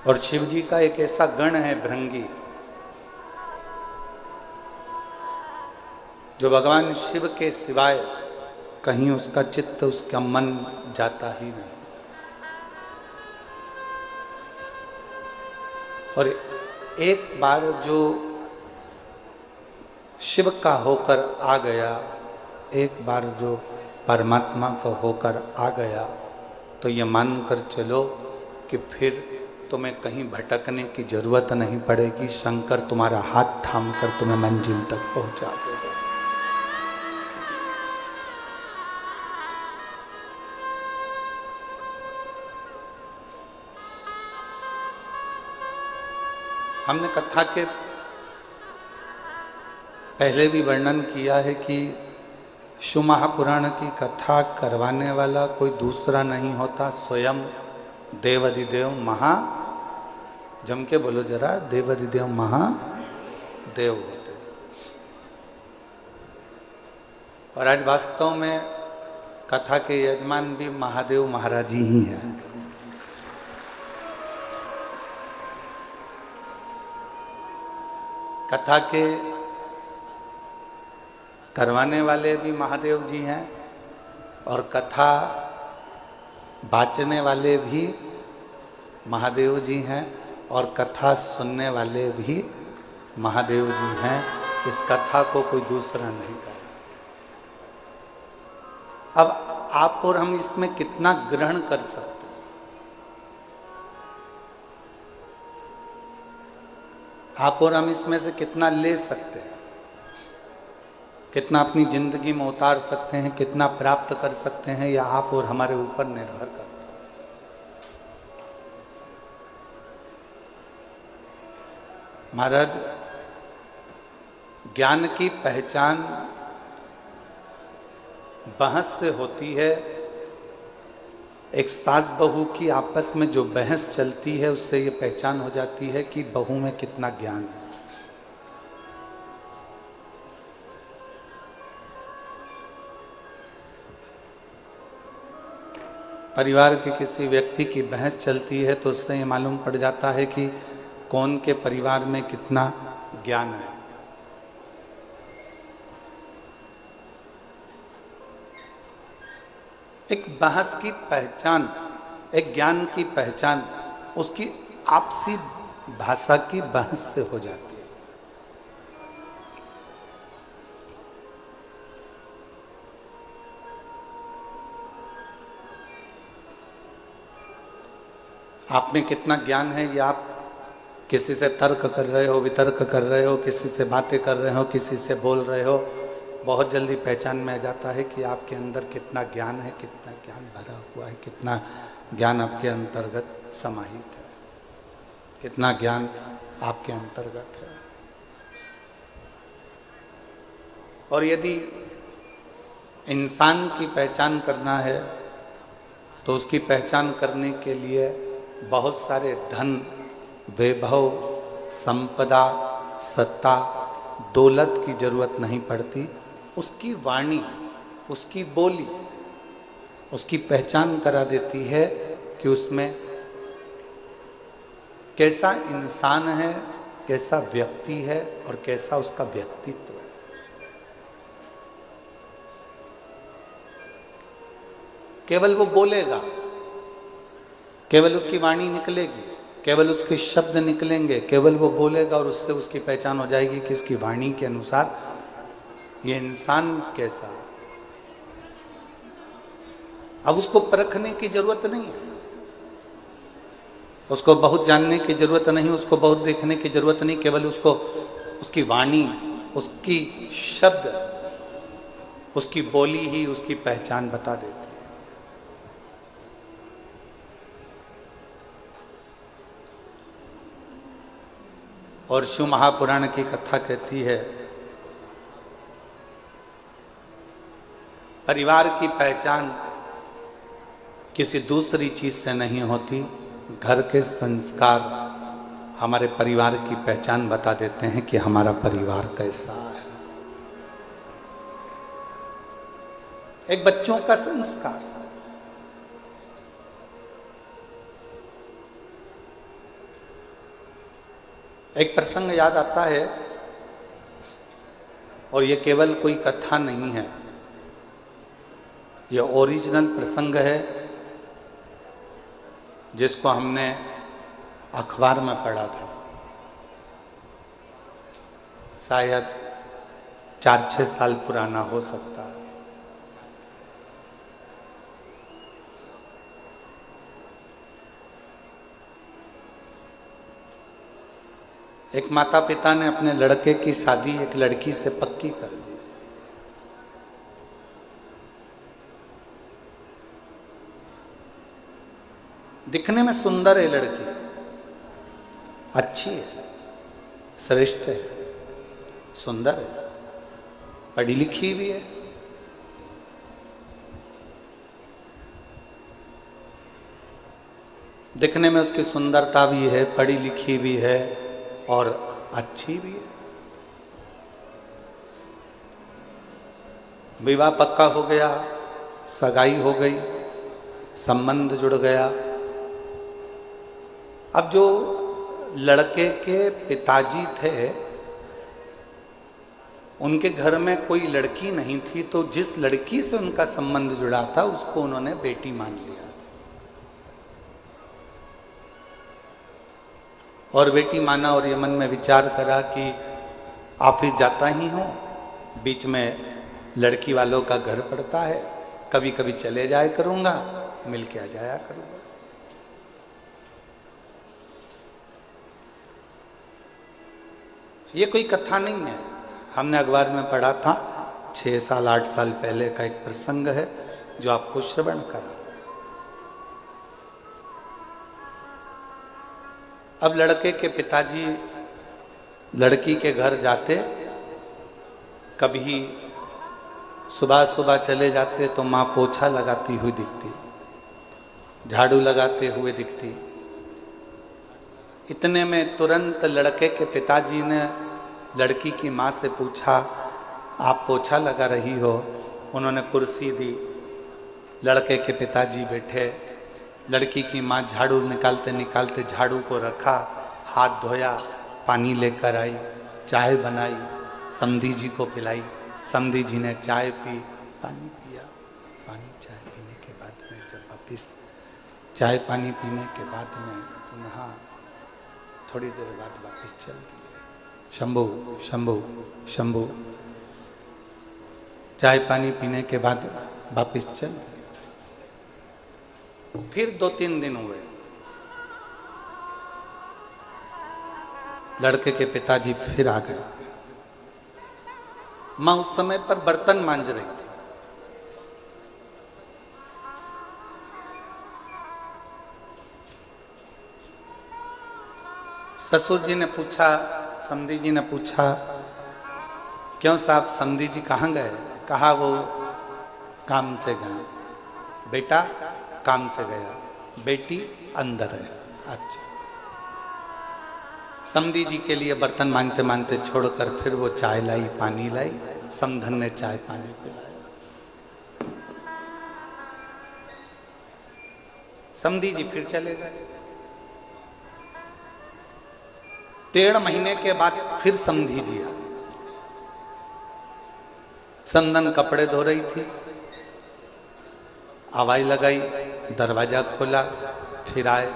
और शिव जी का एक ऐसा गण है भृंगी, जो भगवान शिव के सिवाय कहीं उसका चित्त, उसका मन जाता ही नहीं। और एक बार जो शिव का होकर आ गया, एक बार जो परमात्मा का होकर आ गया, तो ये मान कर चलो कि फिर तुम्हें कहीं भटकने की जरूरत नहीं पड़ेगी। शंकर तुम्हारा हाथ थाम कर तुम्हें मंजिल तक पहुंचा देगा। हमने कथा के पहले भी वर्णन किया है कि शिव महापुराण की कथा करवाने वाला कोई दूसरा नहीं होता, स्वयं देवाधिदेव महा, जम के बोलो जरा, देवाधिदेव महादेव होते। और आज वास्तव में कथा के यजमान भी महादेव महाराज ही हैं। कथा के करवाने वाले भी महादेव जी हैं और कथा बाचने वाले भी महादेव जी हैं और कथा सुनने वाले भी महादेव जी हैं। इस कथा को कोई दूसरा नहीं कर। अब आप और हम इसमें कितना ग्रहण कर सकते हैं? आप और हम इसमें से कितना ले सकते हैं? कितना अपनी जिंदगी में उतार सकते हैं, कितना प्राप्त कर सकते हैं, या आप और हमारे ऊपर निर्भर करता है। महाराज, ज्ञान की पहचान बहस से होती है। एक सास बहू की आपस में जो बहस चलती है, उससे ये पहचान हो जाती है कि बहू में कितना ज्ञान है। परिवार के किसी व्यक्ति की बहस चलती है तो उससे ये मालूम पड़ जाता है कि कौन के परिवार में कितना ज्ञान है। एक बहस की पहचान, एक ज्ञान की पहचान उसकी आपसी भाषा की बहस से हो जाती है। आप में कितना ज्ञान है, ये आप किसी से तर्क कर रहे हो, वितर्क कर रहे हो, किसी से बातें कर रहे हो, किसी से बोल रहे हो, बहुत जल्दी पहचान में आ जाता है कि आपके अंदर कितना ज्ञान है, कितना ज्ञान भरा हुआ है, कितना ज्ञान आपके अंतर्गत समाहित है, कितना ज्ञान आपके अंतर्गत है। और यदि इंसान की पहचान करना है तो उसकी पहचान करने के लिए बहुत सारे धन, वैभव, संपदा, सत्ता, दौलत की जरूरत नहीं पड़ती। उसकी वाणी, उसकी बोली उसकी पहचान करा देती है कि उसमें कैसा इंसान है, कैसा व्यक्ति है और कैसा उसका व्यक्तित्व है। केवल वो बोलेगा, केवल उसकी वाणी निकलेगी, केवल उसके शब्द निकलेंगे, केवल वो बोलेगा और उससे उसकी पहचान हो जाएगी कि इसकी वाणी के अनुसार ये इंसान कैसा है। अब उसको परखने की जरूरत नहीं है, उसको बहुत जानने की जरूरत नहीं, उसको बहुत देखने की जरूरत नहीं, केवल उसको उसकी वाणी, उसकी शब्द, उसकी बोली ही उसकी पहचान बता देती है। और शिव महापुराण की कथा कहती है, परिवार की पहचान किसी दूसरी चीज से नहीं होती। घर के संस्कार हमारे परिवार की पहचान बता देते हैं कि हमारा परिवार कैसा है। एक बच्चों का संस्कार, एक प्रसंग याद आता है, और ये केवल कोई कथा नहीं है, ये ओरिजिनल प्रसंग है जिसको हमने अखबार में पढ़ा था। शायद 4-6 साल पुराना हो सकता है। एक माता पिता ने अपने लड़के की शादी एक लड़की से पक्की कर दी। दिखने में सुंदर है लड़की, अच्छी है, श्रेष्ठ है, सुंदर है, पढ़ी लिखी भी है। दिखने में उसकी सुंदरता भी है, पढ़ी लिखी भी है और अच्छी भी है। विवाह पक्का हो गया, सगाई हो गई, संबंध जुड़ गया। अब जो लड़के के पिताजी थे, उनके घर में कोई लड़की नहीं थी, तो जिस लड़की से उनका संबंध जुड़ा था उसको उन्होंने बेटी मान लिया। और बेटी माना और ये मन में विचार करा कि ऑफिस जाता ही हूँ, बीच में लड़की वालों का घर पड़ता है, कभी कभी चले जाया करूँगा, मिल के आ जाया करूँगा। ये कोई कथा नहीं है, हमने अखबार में पढ़ा था। 6 साल 8 साल पहले का एक प्रसंग है जो आपको श्रवण करा। अब लड़के के पिताजी लड़की के घर जाते, कभी सुबह सुबह चले जाते तो माँ पोछा लगाती हुई दिखती, झाड़ू लगाते हुए दिखती। इतने में तुरंत लड़के के पिताजी ने लड़की की माँ से पूछा, आप पोछा लगा रही हो? उन्होंने कुर्सी दी, लड़के के पिताजी बैठे, लड़की की माँ झाड़ू निकालते निकालते झाड़ू को रखा, हाथ धोया, पानी लेकर आई, चाय बनाई, समधी जी को पिलाई। समधी जी ने चाय पी, पानी पिया। पानी चाय पीने के बाद में जब वापिस चाय पानी पीने के बाद में पुनः थोड़ी देर बाद वापिस चल दिए। शंभू शंभू शंभू। चाय पानी पीने के बाद वापिस चल दिए। फिर 2-3 दिन हुए, लड़के के पिताजी फिर आ गए। माँ उस समय पर बर्तन मांज रही थी। ससुर जी ने पूछा, समधी जी ने पूछा, क्यों साहब समधी जी कहाँ गए? कहा वो काम से गए। बेटा काम से गया, बेटी अंदर है। अच्छा। समधी जी के लिए बर्तन मांजते मांजते छोड़कर फिर वो चाय लाई, पानी लाई। समधन ने चाय पानी पिलाया। समधी जी फिर चले गए। 1.5 महीने के बाद फिर समधी जी आ। समधन कपड़े धो रही थी, आवाज लगाई, दरवाजा खोला, फिर आए,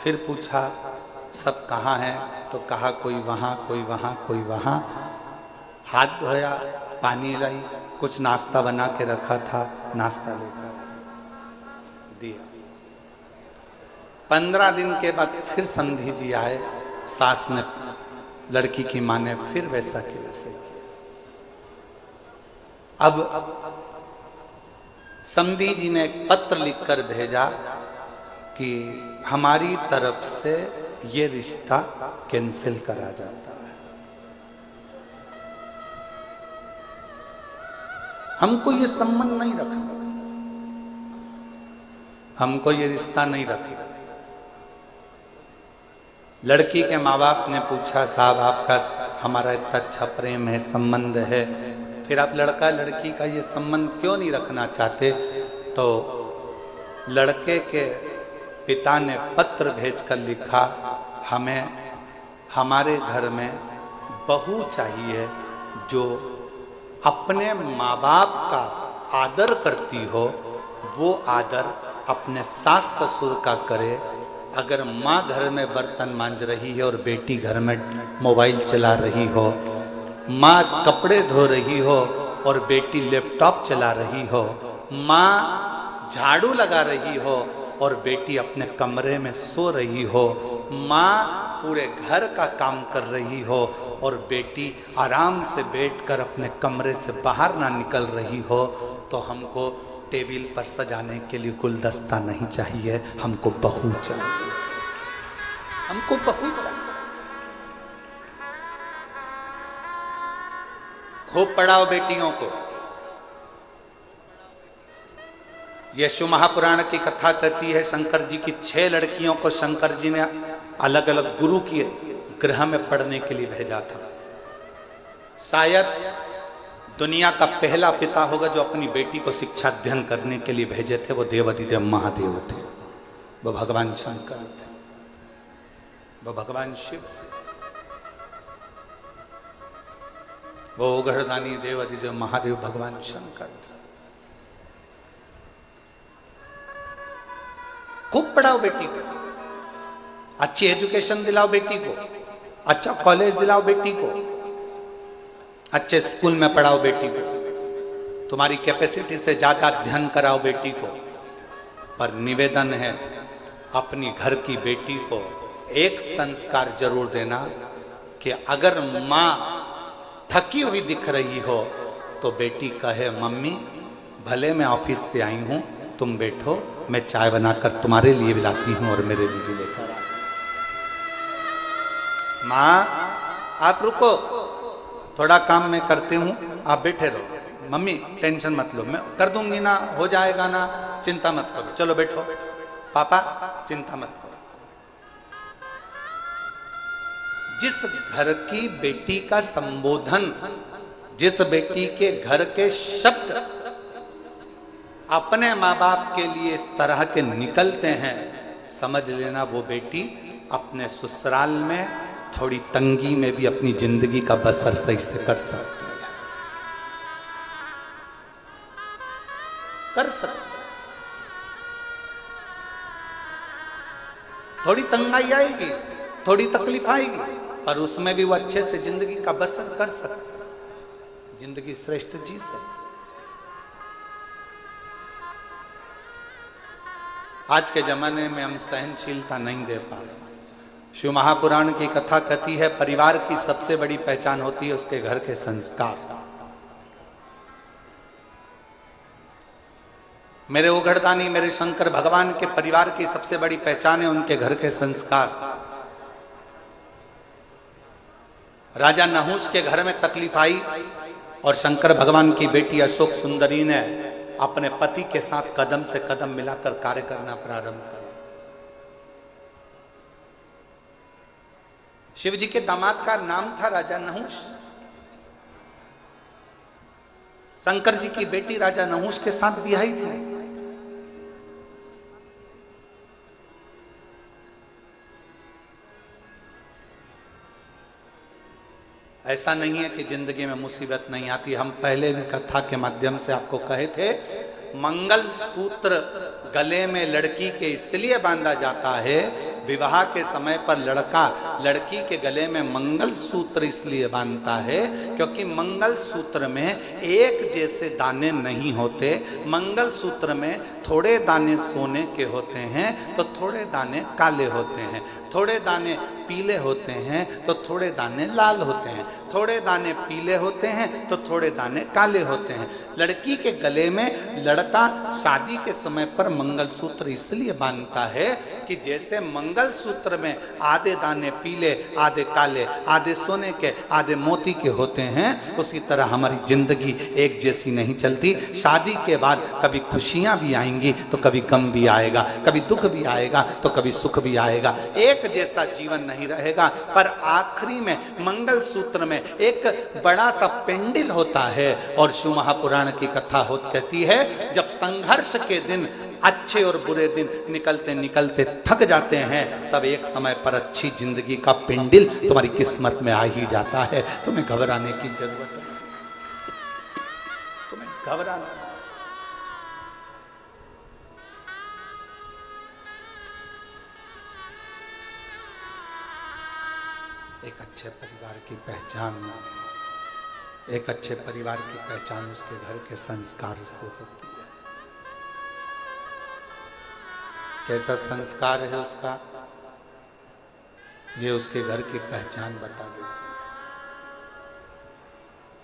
फिर पूछा सब कहाँ हैं? तो कहा कोई वहाँ, कोई वहाँ, कोई वहाँ। हाथ धोया, पानी लाई, कुछ नाश्ता बना के रखा था, नाश्ता लेकर दिया। 15 दिन के बाद फिर समधी जी आए। सास ने, लड़की की माँ ने फिर वैसा के वैसे किया। अब समधी जी ने एक पत्र लिखकर भेजा कि हमारी तरफ से ये रिश्ता कैंसिल करा जाता है, हमको ये संबंध नहीं रखना, हमको ये रिश्ता नहीं रखना। लड़की के माँ बाप ने पूछा, साहब आपका हमारा इतना अच्छा प्रेम है, संबंध है, फिर आप लड़का लड़की का ये संबंध क्यों नहीं रखना चाहते? तो लड़के के पिता ने पत्र भेजकर लिखा, हमें हमारे घर में बहू चाहिए जो अपने माँ बाप का आदर करती हो, वो आदर अपने सास ससुर का करे। अगर माँ घर में बर्तन मांज रही है और बेटी घर में मोबाइल चला रही हो, माँ कपड़े धो रही हो और बेटी लैपटॉप चला रही हो, माँ झाड़ू लगा रही हो और बेटी अपने कमरे में सो रही हो, माँ पूरे घर का काम कर रही हो और बेटी आराम से बैठकर अपने कमरे से बाहर ना निकल रही हो, तो हमको टेबल पर सजाने के लिए गुलदस्ता नहीं चाहिए, हमको बहू चाहिए, हमको बहू चाहिए। खूब पढ़ाओ बेटियों को। यशु महापुराण की कथा कहती है, शंकर जी की 6 लड़कियों को शंकर जी ने अलग अलग गुरु के गृह में पढ़ने के लिए भेजा था। शायद दुनिया का पहला पिता होगा जो अपनी बेटी को शिक्षा अध्ययन करने के लिए भेजे थे, वो देवाधिदेव महादेव थे, वो भगवान शंकर थे, वो भगवान शिव, वो उघड़दानी देवाधिदेव महादेव भगवान शंकर थे। खूब पढ़ाओ बेटी को, अच्छी एजुकेशन दिलाओ बेटी को, अच्छा कॉलेज दिलाओ बेटी को, अच्छे स्कूल में पढ़ाओ बेटी को, तुम्हारी कैपेसिटी से ज्यादा अध्ययन कराओ बेटी को। पर निवेदन है, अपनी घर की बेटी को एक संस्कार जरूर देना कि अगर माँ थकी हुई दिख रही हो तो बेटी कहे, मम्मी भले मैं ऑफिस से आई हूं, तुम बैठो, मैं चाय बनाकर तुम्हारे लिए भी लाती हूं और मेरे लिए भी लेकर आ। माँ आप रुको, थोड़ा काम मैं करती हूँ, आप बैठे रहो। मम्मी टेंशन मत लो, मैं कर दूंगी ना, हो जाएगा ना, चिंता मत करो, चलो बैठो। पापा चिंता मत करो। जिस घर की बेटी का संबोधन, जिस बेटी के घर के शब्द अपने माँ बाप के लिए इस तरह के निकलते हैं, समझ लेना वो बेटी अपने ससुराल में थोड़ी तंगी में भी अपनी जिंदगी का बसर सही से कर सकती है, कर सकती। थोड़ी तंगाई आएगी, थोड़ी तकलीफ आएगी, पर उसमें भी वो अच्छे से जिंदगी का बसर कर सकती, जिंदगी श्रेष्ठ जी सकती। आज के जमाने में हम सहनशीलता नहीं दे पा रहे। शिव महापुराण की कथा कहती है, परिवार की सबसे बड़ी पहचान होती है उसके घर के संस्कार। मेरे उघड़दानी, मेरे शंकर भगवान के परिवार की सबसे बड़ी पहचान है उनके घर के संस्कार। राजा नहुष के घर में तकलीफ आई और शंकर भगवान की बेटी अशोक सुंदरी ने अपने पति के साथ कदम से कदम मिलाकर कार्य करना प्रारंभ किया। शिव जी के दामाद का नाम था राजा नहुष। शंकर जी की बेटी राजा नहुष के साथ ब्याही थी। ऐसा नहीं है कि जिंदगी में मुसीबत नहीं आती। हम पहले भी कथा के माध्यम से आपको कहे थे, मंगल सूत्र गले में लड़की के इसलिए बांधा जाता है, विवाह के समय पर लड़का लड़की के गले में मंगल सूत्र इसलिए बांधता है क्योंकि मंगल सूत्र में एक जैसे दाने नहीं होते। मंगल सूत्र में थोड़े दाने सोने के होते हैं तो थोड़े दाने काले होते हैं, थोड़े दाने पीले होते हैं तो थोड़े दाने लाल होते हैं, थोड़े दाने पीले होते हैं तो थोड़े दाने काले होते हैं। लड़की के गले में लड़का शादी के समय पर मंगलसूत्र इसलिए बांधता है कि जैसे मंगलसूत्र में आधे दाने पीले, आधे काले, आधे सोने के, आधे मोती के होते हैं, उसी तरह हमारी जिंदगी एक जैसी नहीं चलती। शादी के बाद कभी खुशियां भी आएंगी तो कभी गम भी आएगा, कभी दुख भी आएगा तो कभी सुख भी आएगा। एक जैसा जीवन नहीं रहेगा। पर आखिरी में मंगल सूत्र में एक बड़ा सा पेंडिल होता है और शिव महापुराण की कथा कहती है, जब संघर्ष के दिन अच्छे और बुरे दिन निकलते निकलते थक जाते हैं, तब एक समय पर अच्छी जिंदगी का पिंडिल तुम्हारी किस्मत में आ ही जाता है। तुम्हें घबराने की जरूरत नहीं, तुम्हें घबराना। एक अच्छे परिवार की पहचान, एक अच्छे परिवार की पहचान उसके घर के संस्कार से होती है। कैसा संस्कार है उसका, ये उसके घर की पहचान बता देती है।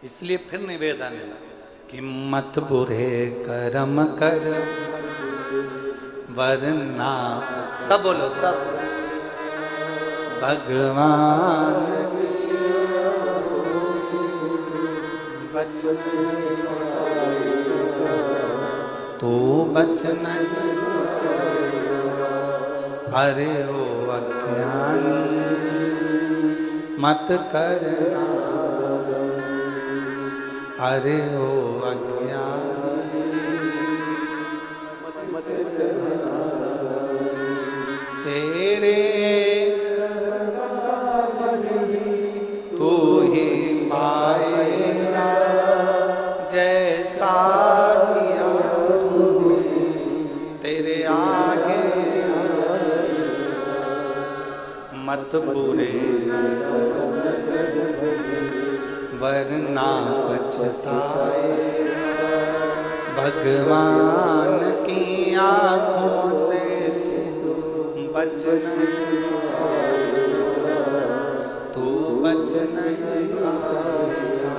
इसलिए फिर निवेदन है कि मत बुरे कर्म कर वरना, सब बोलो सब, भगवान तू बच नहीं, अरे ओ अज्ञानी मत करना, अरे ओ अज्ञानी मत करना, तेरे तू ही पाएगा जैसा किया तूने, तेरे आगे मत बुरे वरना पछताए, भगवान की आंखों से बच नहीं, तू बच नहीं पाएगा,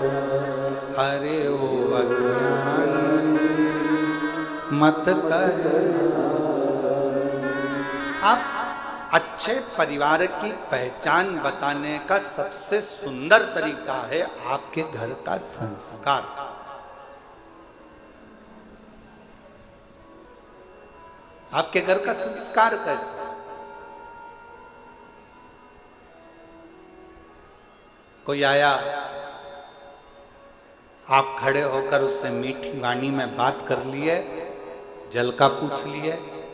अरे ओ अज्ञानी मत करना। अब अच्छे परिवार की पहचान बताने का सबसे सुंदर तरीका है आपके घर का संस्कार। आपके घर का संस्कार कैसा? कोई आया, आप खड़े होकर उससे मीठी वाणी में बात कर लिए, जल का पूछ लिए,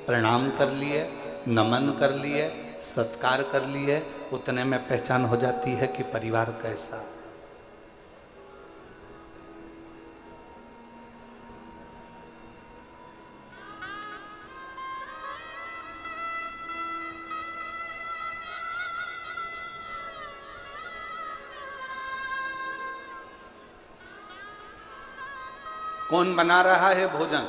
प्रणाम कर लिए, नमन कर लिए, सत्कार कर लिए, उतने में पहचान हो जाती है कि परिवार कैसा। कौन बना रहा है भोजन,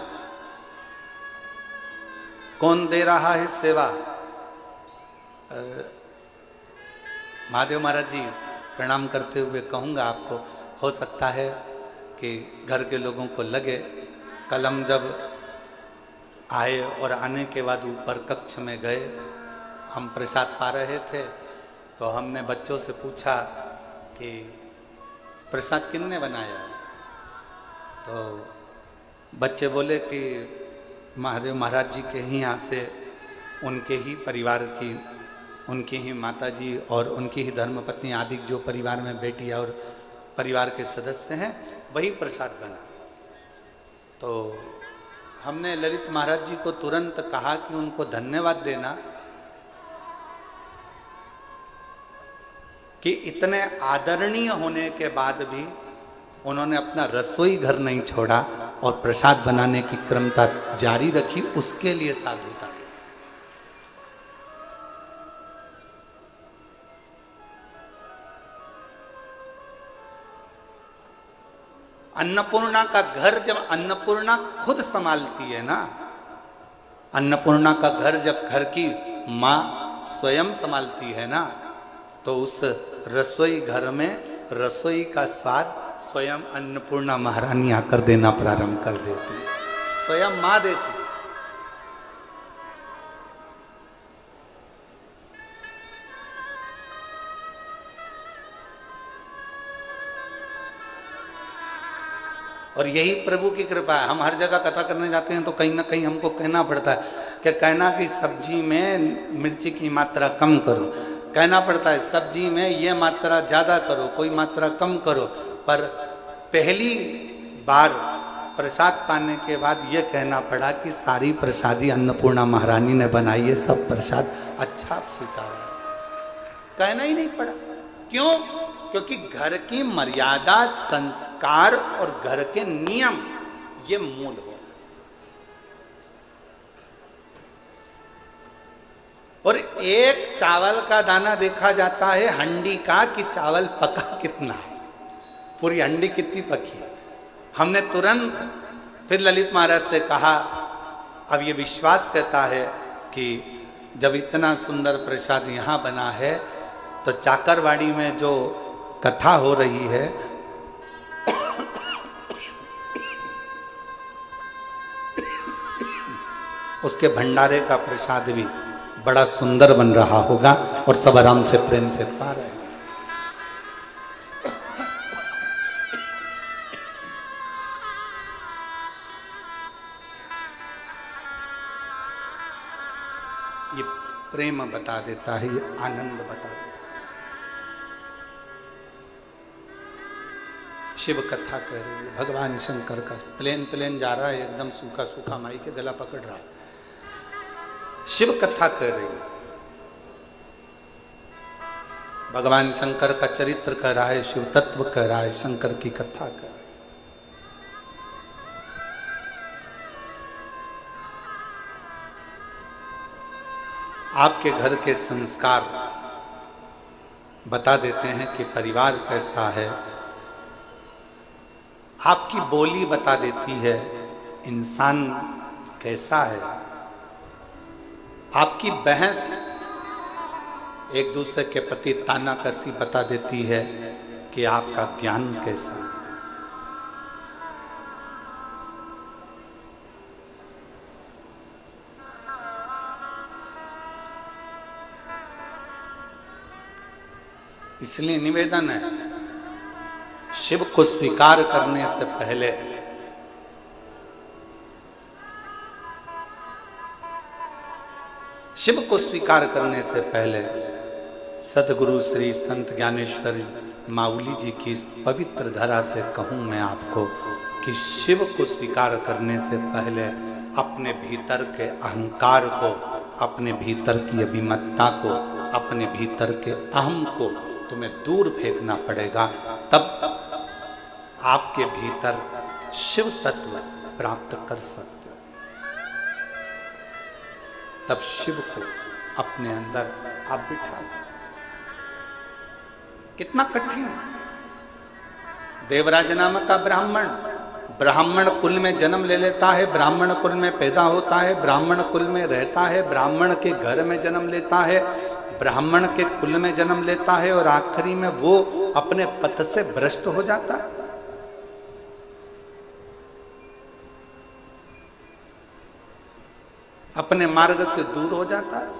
कौन दे रहा है सेवा? महादेव महाराज जी, प्रणाम करते हुए कहूँगा आपको, हो सकता है कि घर के लोगों को लगे, कल हम जब आए और आने के बाद ऊपर कक्ष में गए, हम प्रसाद पा रहे थे, तो हमने बच्चों से पूछा कि प्रसाद किसने बनाया? तो बच्चे बोले कि महादेव महाराज जी के ही यहाँ से, उनके ही परिवार की, उनकी ही माता जी और उनकी ही धर्मपत्नी आदि जो परिवार में बेटी और परिवार के सदस्य हैं, वही प्रसाद बना। तो हमने ललित महाराज जी को तुरंत कहा कि उनको धन्यवाद देना कि इतने आदरणीय होने के बाद भी उन्होंने अपना रसोई घर नहीं छोड़ा और प्रसाद बनाने की क्रमता जारी रखी, उसके लिए साधुता। अन्नपूर्णा का घर जब अन्नपूर्णा खुद संभालती है ना, अन्नपूर्णा का घर जब घर की माँ स्वयं संभालती है ना, तो उस रसोई घर में रसोई का स्वाद स्वयं अन्नपूर्णा महारानी आकर देना प्रारंभ कर देती है, स्वयं माँ देती। और यही प्रभु की कृपा है। हम हर जगह कथा करने जाते हैं तो कहीं ना कहीं हमको कहना पड़ता है कि कहना कि सब्जी में मिर्ची की मात्रा कम करो, कहना पड़ता है सब्जी में ये मात्रा ज़्यादा करो, कोई मात्रा कम करो। पर पहली बार प्रसाद पाने के बाद ये कहना पड़ा कि सारी प्रसादी अन्नपूर्णा महारानी ने बनाई है, सब प्रसाद अच्छा आप स्वीकार। कहना ही नहीं पड़ा। क्यों? क्योंकि घर की मर्यादा, संस्कार और घर के नियम ये मूल हो। और एक चावल का दाना देखा जाता है हंडी का कि चावल पका कितना है, पूरी हंडी कितनी पकी है। हमने तुरंत फिर ललित महाराज से कहा, अब ये विश्वास कहता है कि जब इतना सुंदर प्रसाद यहाँ बना है तो चाकरवाड़ी में जो कथा हो रही है उसके भंडारे का प्रसाद भी बड़ा सुंदर बन रहा होगा और सब आराम से प्रेम से पा रहे हैं। ये प्रेम बता देता है, ये आनंद बता देता है। शिव कथा कह रही है, भगवान शंकर का प्लेन जा रहा है, एकदम सूखा सूखा माई के गला पकड़ रहा है। शिव कथा कह रही है, भगवान शंकर का चरित्र कह रहा है, शिव तत्व कह रहा है, शंकर की कथा कह रहा है। आपके घर के संस्कार बता देते हैं कि परिवार कैसा है। आपकी बोली बता देती है इंसान कैसा है। आपकी बहस एक दूसरे के प्रति तानाकसी बता देती है कि आपका ज्ञान कैसा है। इसलिए निवेदन है, शिव को स्वीकार करने से पहले शिव को स्वीकार करने से पहले सदगुरु श्री संत ज्ञानेश्वर माउली जी की इस पवित्र धरा से कहूं मैं आपको कि शिव को स्वीकार करने से पहले अपने भीतर के अहंकार को, अपने भीतर की अभिमतता को, अपने भीतर के अहम को तुम्हें दूर फेंकना पड़ेगा। तब आपके भीतर शिव तत्व प्राप्त कर सकते हो। तब शिव को अपने अंदर आप बिठा सकते। कितना कठिन। देवराज नामक का ब्राह्मण कुल में जन्म ले लेता है, ब्राह्मण कुल में पैदा होता है, ब्राह्मण कुल में रहता है, ब्राह्मण के घर में जन्म लेता है, ब्राह्मण के कुल में जन्म लेता है और आखिरी में वो अपने पथ से भ्रष्ट हो जाता है। अपने मार्ग से दूर हो जाता है।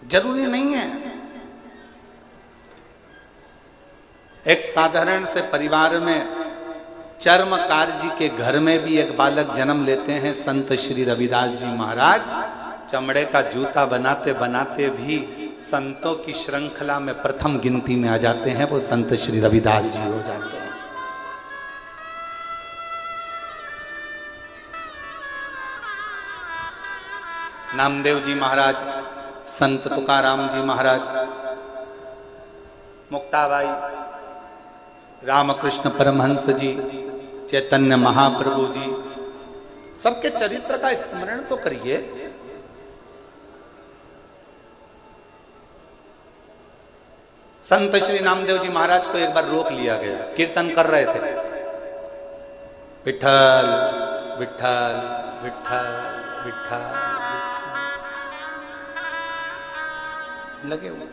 जरूरी नहीं है। एक साधारण से परिवार में चर्मकार जी के घर में भी एक बालक जन्म लेते हैं। संत श्री रविदास जी महाराज चमड़े का जूता बनाते बनाते भी संतों की श्रृंखला में प्रथम गिनती में आ जाते हैं। वो संत श्री रविदास जी हो जाते हैं। नामदेव जी महाराज, संत तुकाराम जी महाराज, मुक्ताबाई, रामकृष्ण परमहंस जी, चैतन्य महाप्रभु जी, सबके चरित्र का स्मरण तो करिए। संत श्री नामदेव जी महाराज को एक बार रोक लिया गया, कीर्तन कर रहे थे, विठल विठल विठल विठल लगे हुए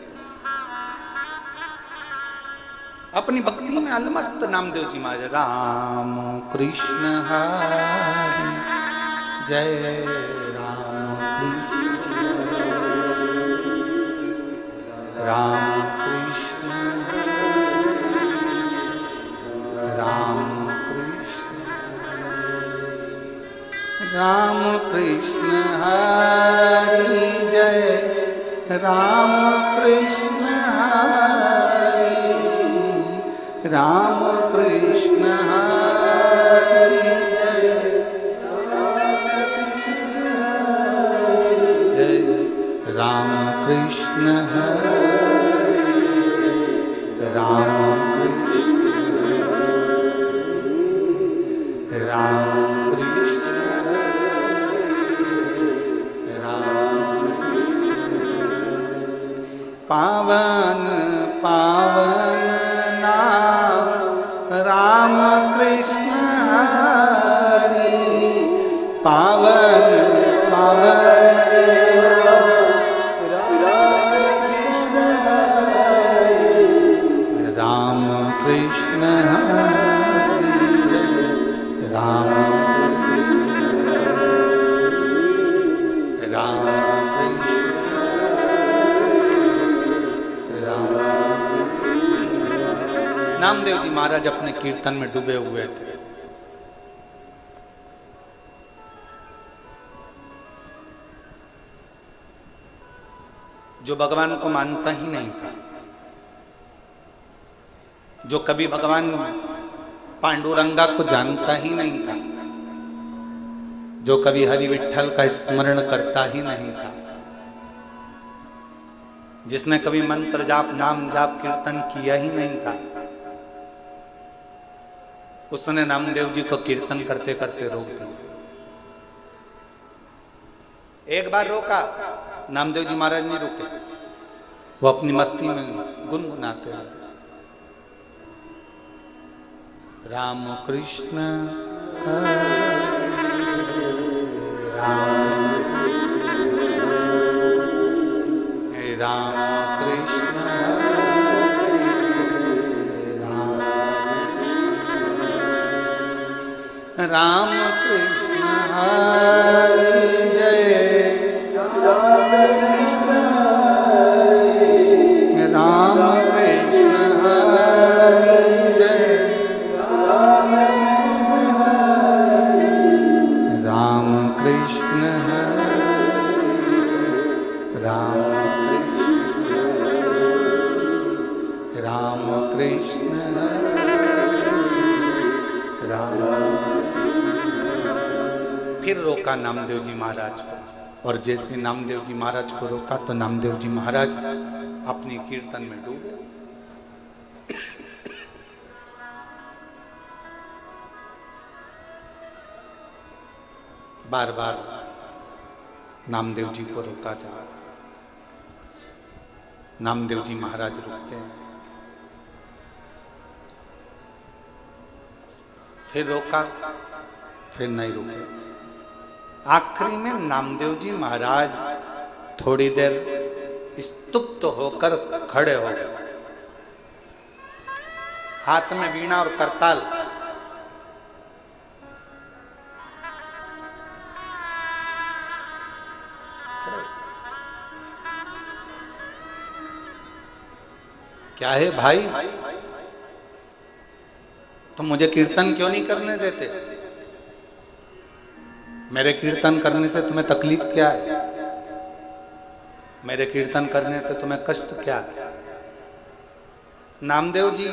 अपनी भक्ति में अलमस्त। नामदेव जी महाराज राम कृष्ण हरि जय राम कृष्ण राम कृष्ण राम कृष्ण राम कृष्ण हरि जय राम कृष्ण हरे, राम कृष्ण हरे जय, राम कृष्ण हरे, राम कृष्ण, राम कृष्ण, राम पावन पावन नाम राम कृष्ण हरि, पावन पावन राम कृष्ण हरि जय, राम राम नामदेव जी महाराज अपने कीर्तन में डूबे हुए थे। जो भगवान को मानता ही नहीं था, जो कभी भगवान पांडुरंगा को जानता ही नहीं था, जो कभी हरि विठ्ठल का स्मरण करता ही नहीं था, जिसने कभी मंत्र जाप नाम जाप कीर्तन किया ही नहीं था, उसने नामदेव जी को कीर्तन करते करते रोक दिया। एक बार रोका, नामदेव जी महाराज नहीं रुके, वो अपनी मस्ती में गुनगुनाते रहे, राम कृष्ण हरे राम कृष्ण राम कृष्ण हरे जय, राम कृष्ण हरे जय, राम कृष्ण हरे, राम कृष्ण राम। फिर रोका नामदेव जी महाराज को, और जैसे नामदेव जी महाराज को रोका तो नामदेव जी महाराज अपनी कीर्तन में डूबे। बार बार नामदेव जी को रोका जा रहा, नामदेव जी महाराज रुकते हैं, फिर रोका, फिर नहीं रुके। आखिरी में नामदेव जी महाराज थोड़ी देर स्तुप्त होकर खड़े हो गए, हाथ में वीणा और करताल, क्या है भाई, तुम मुझे कीर्तन क्यों नहीं करने देते? मेरे कीर्तन करने से तुम्हें तकलीफ क्या है? मेरे कीर्तन करने से तुम्हें कष्ट क्या है? नामदेव जी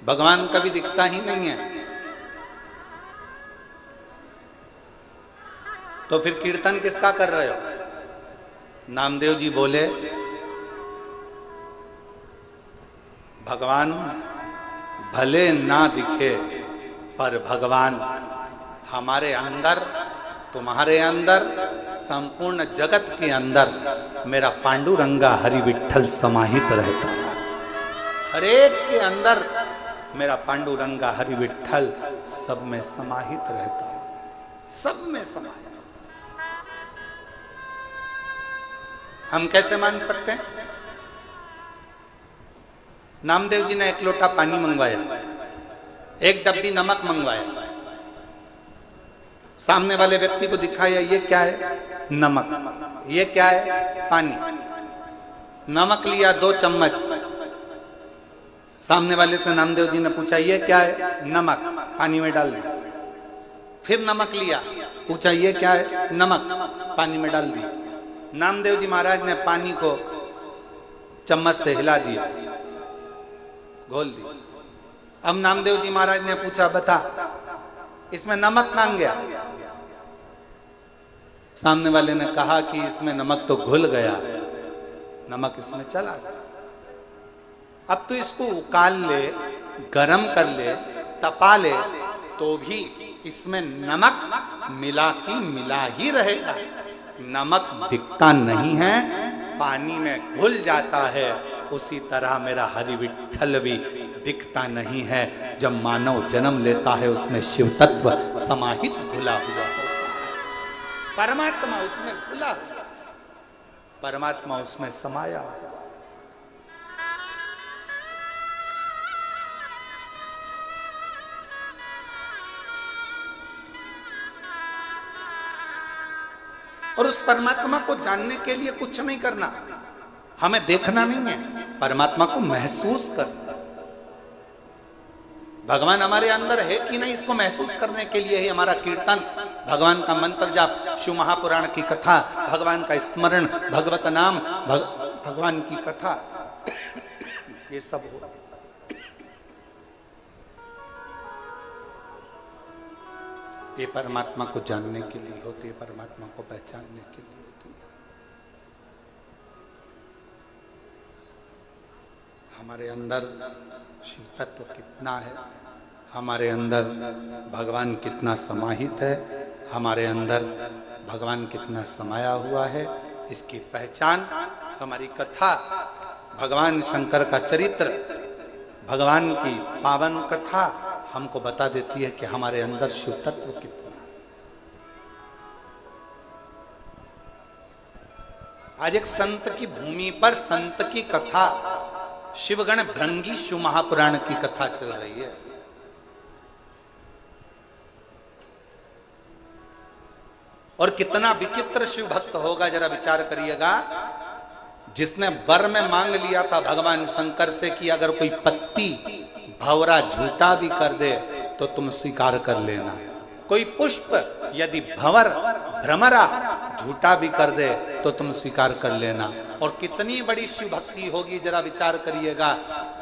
भगवान कभी दिखता ही नहीं है, तो फिर कीर्तन किसका कर रहे हो? नामदेव जी बोले, भगवान भले ना दिखे पर भगवान हमारे अंदर, तुम्हारे अंदर, संपूर्ण जगत के अंदर मेरा पांडुरंगा हरि विठ्ठल समाहित रहता है। हर एक के अंदर मेरा पांडुरंगा हरि विठ्ठल सब में समाहित रहता है, सब में समाहित। हम कैसे मान सकते हैं? नामदेव जी ने एक लोटा पानी मंगवाया, एक डब्बी नमक मंगवाया, सामने वाले व्यक्ति को दिखाया, ये क्या है? नमक। ये क्या है? पानी। नमक लिया 2 चम्मच, सामने वाले से नामदेव जी ने पूछा ये क्या है? नमक। पानी में डाल दिया। फिर नमक लिया, पूछा ये क्या है? नमक। पानी में डाल दिया। नामदेव जी महाराज ने पानी को चम्मच से हिला दिया, घोल दिया। अब नामदेव जी महाराज ने पूछा बता इसमें नमक कहां गया? सामने वाले ने कहा कि इसमें नमक तो घुल गया, नमक इसमें चला गया। अब तो इसको उकाल ले, गरम कर ले, तपा ले, तो भी इसमें नमक मिला की मिला ही रहेगा। नमक दिखता नहीं है, पानी में घुल जाता है। उसी तरह मेरा हरि विठ्ठल भी दिखता नहीं है। जब मानव जन्म लेता है उसमें शिव तत्व समाहित घुला हुआ होता है। परमात्मा उसमें घुला हुआ, परमात्मा उसमें समाया। और उस परमात्मा को जानने के लिए कुछ नहीं करना, हमें देखना नहीं है, परमात्मा को महसूस करना। भगवान हमारे अंदर है कि नहीं, इसको महसूस करने के लिए ही हमारा कीर्तन, भगवान का मंत्र जाप, शिव महापुराण की कथा, भगवान का स्मरण, भगवत नाम, भगवान की कथा, ये सब हो। ये परमात्मा को जानने के लिए होती है, परमात्मा को पहचानने के लिए होती है। हमारे अंदर शिव तत्व कितना है, हमारे अंदर भगवान कितना समाहित है, हमारे अंदर भगवान कितना समाया हुआ है, इसकी पहचान हमारी कथा, भगवान शंकर का चरित्र, भगवान की पावन कथा हमको बता देती है कि हमारे अंदर शिव तत्व कितना है। आज एक संत की भूमि पर संत की कथा, शिवगण भृंगी शिव महापुराण की कथा चल रही है। और कितना विचित्र शिव भक्त होगा, जरा विचार करिएगा। जिसने वर में मांग लिया था भगवान शंकर से कि अगर कोई पत्ती भंवरा झूठा भी कर दे तो तुम स्वीकार कर लेना, कोई पुष्प यदि भंवर भ्रमरा झूठा भी कर दे तो तुम स्वीकार कर लेना। और कितनी बड़ी शिव भक्ति होगी, जरा विचार करिएगा।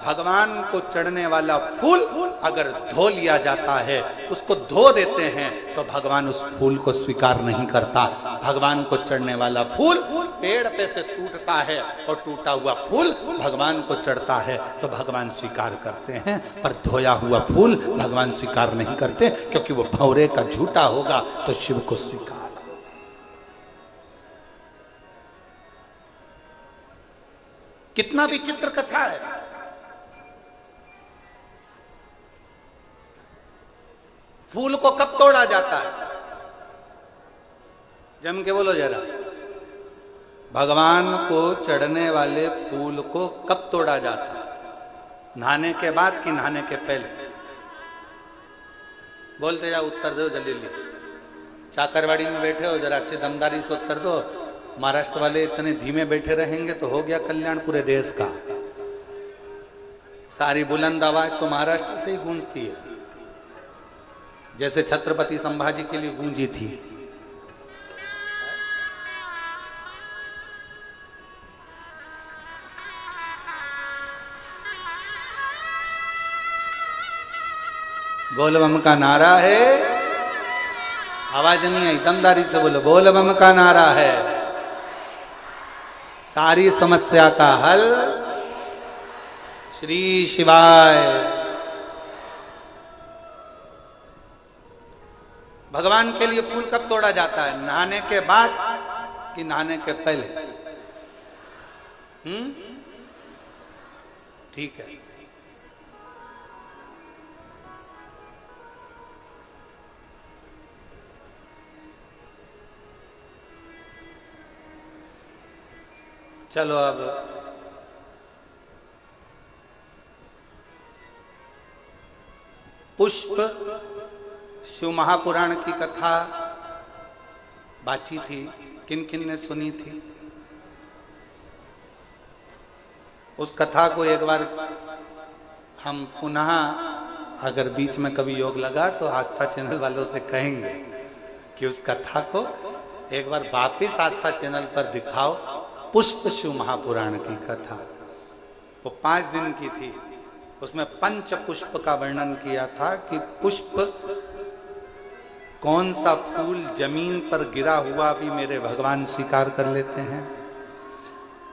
भगवान को चढ़ने वाला फूल अगर धो लिया जाता है, उसको धो देते हैं, तो भगवान उस फूल को स्वीकार नहीं करता। भगवान को चढ़ने वाला फूल पेड़ पे से टूटता है और टूटा हुआ फूल भगवान को चढ़ता है तो भगवान स्वीकार करते हैं, पर धोया हुआ फूल भगवान स्वीकार नहीं करते, क्योंकि वो भंवरे का झूठा होगा तो शिव को स्वीकार। कितना विचित्र कथा है। फूल को कब तोड़ा जाता है? जम के बोलो जरा। भगवान को चढ़ने वाले फूल को कब तोड़ा जाता है? नहाने के बाद कि नहाने के पहले? बोलते जाओ, उत्तर दो जल्दी। चाकरवाड़ी में बैठे हो, जरा अच्छी दमदारी से उत्तर दो। महाराष्ट्र वाले इतने धीमे बैठे रहेंगे तो हो गया कल्याण पूरे देश का। सारी बुलंद आवाज तो महाराष्ट्र से ही गूंजती है, जैसे छत्रपति संभाजी के लिए गूंजी थी। बोल बम का नारा है, आवाज नहीं आई, दमदारी से बोलो। बोल बम का नारा है, सारी समस्या का हल श्री शिवाय। भगवान के लिए फूल कब तोड़ा जाता है? नहाने के बाद कि नहाने के पहले? ठीक है। चलो अब पुष्प शिव महापुराण की कथा बाची थी, किन किन ने सुनी थी? उस कथा को एक बार हम पुनः अगर बीच में कभी योग लगा तो आस्था चैनल वालों से कहेंगे कि उस कथा को एक बार वापिस आस्था चैनल पर दिखाओ। पुष्प शिव महापुराण की कथा वो 5 दिन की थी। उसमें पंच पुष्प का वर्णन किया था कि पुष्प कौन सा फूल जमीन पर गिरा हुआ भी मेरे भगवान स्वीकार कर लेते हैं,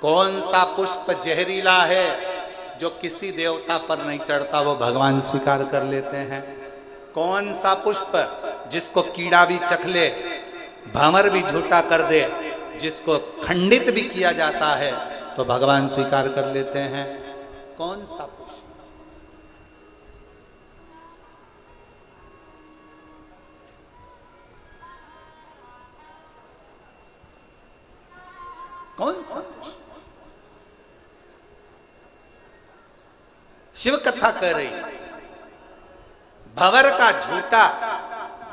कौन सा पुष्प जहरीला है जो किसी देवता पर नहीं चढ़ता वो भगवान स्वीकार कर लेते हैं, कौन सा पुष्प जिसको कीड़ा भी चख ले, भंवर भी झूठा कर दे, जिसको खंडित भी किया जाता है तो भगवान स्वीकार कर लेते हैं, कौन सा पुष्प। कौन सा पुष्प। शिव कथा कह रही भंवर का झूठा,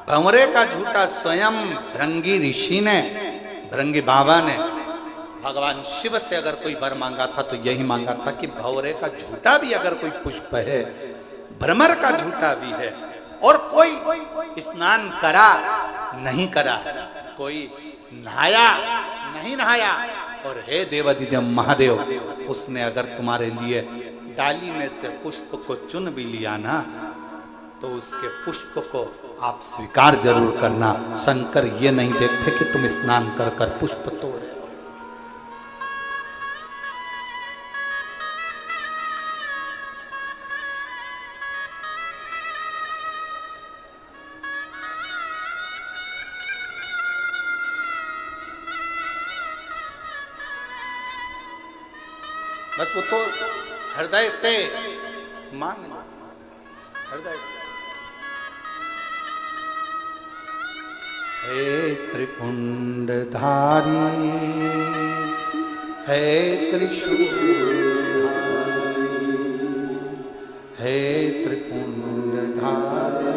भंवरे का झूठा स्वयं भृंगी ऋषि ने, भृंगी बाबा ने भगवान शिव से अगर कोई वर मांगा था तो यही मांगा था कि भंवरे का झूठा भी अगर कोई पुष्प है, भ्रमर का झूठा भी है, और कोई स्नान करा नहीं करा, कोई नहाया नहीं नहाया, और हे देवादिदेव महादेव उसने अगर तुम्हारे लिए डाली में से पुष्प को चुन भी लिया ना तो उसके पुष्प को आप स्वीकार जरूर करना। शंकर ये नहीं देखते कि तुम स्नान कर कर पुष्प तोड़े। बस वो तो हृदय से मांगना, हृदय से। हे त्रिपुंडधारी, हे त्रिशूलधारी, हे त्रिपुंडधारी,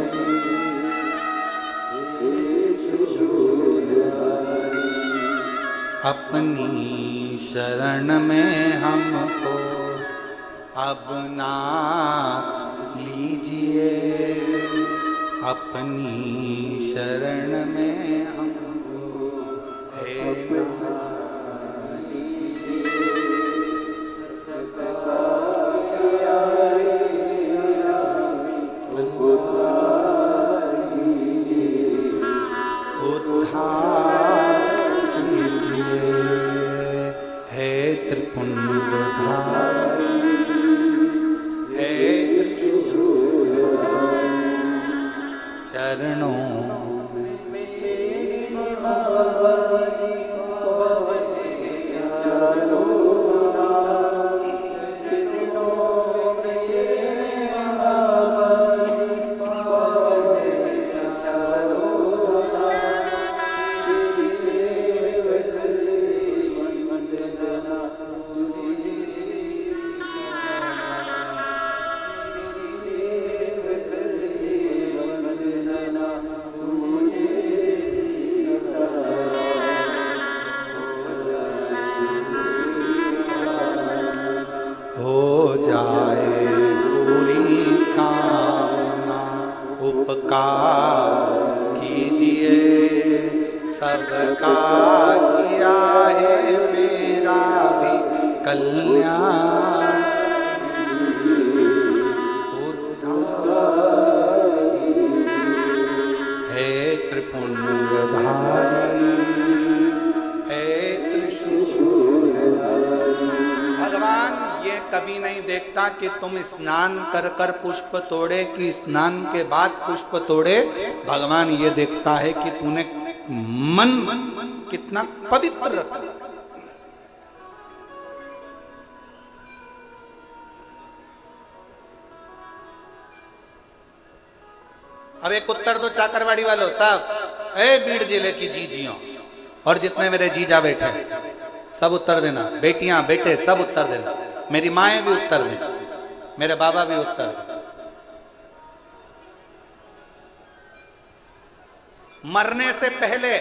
अपनी शरण में हमको अब ना लीजिए, अपनी शरण में हमको हे ना लीजिए, उद्धार कीजिए, हे त्रिपुंडधारी, चरणों सबका किया है मेरा भी कल्याण, हे त्रिपुंडधारी, हे त्रिशूलधारी। भगवान ये कभी नहीं देखता कि तुम स्नान कर कर पुष्प तोड़े कि स्नान के बाद पुष्प तोड़े। भगवान ये देखता है कि तूने मन कितना पवित्र रखा। अब एक उत्तर दो चाकरवाड़ी वालों साहब, ए बीड़ जिले की जीजियों और जितने मेरे जीजा बैठे सब उत्तर देना, बेटियां बेटे सब उत्तर देना, मेरी माएं भी उत्तर दें, मेरे बाबा भी उत्तर दें। मरने से पहले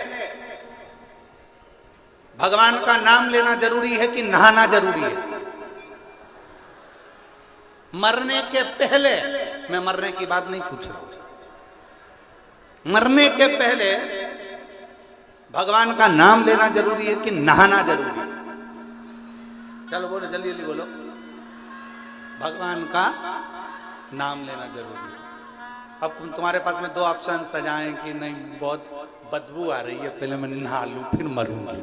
भगवान का नाम लेना जरूरी है कि नहाना जरूरी है? मरने के पहले, मैं मरने की बात नहीं पूछ रहा हूं, मरने के पहले भगवान का नाम लेना जरूरी है कि नहाना जरूरी है? चलो बोलो, जल्दी जल्दी बोलो। भगवान का नाम लेना जरूरी है। अब तुम्हारे पास में दो ऑप्शन सजाएं कि नहीं बहुत बदबू आ रही है, पहले मैं नहा लूं फिर मरूंगी,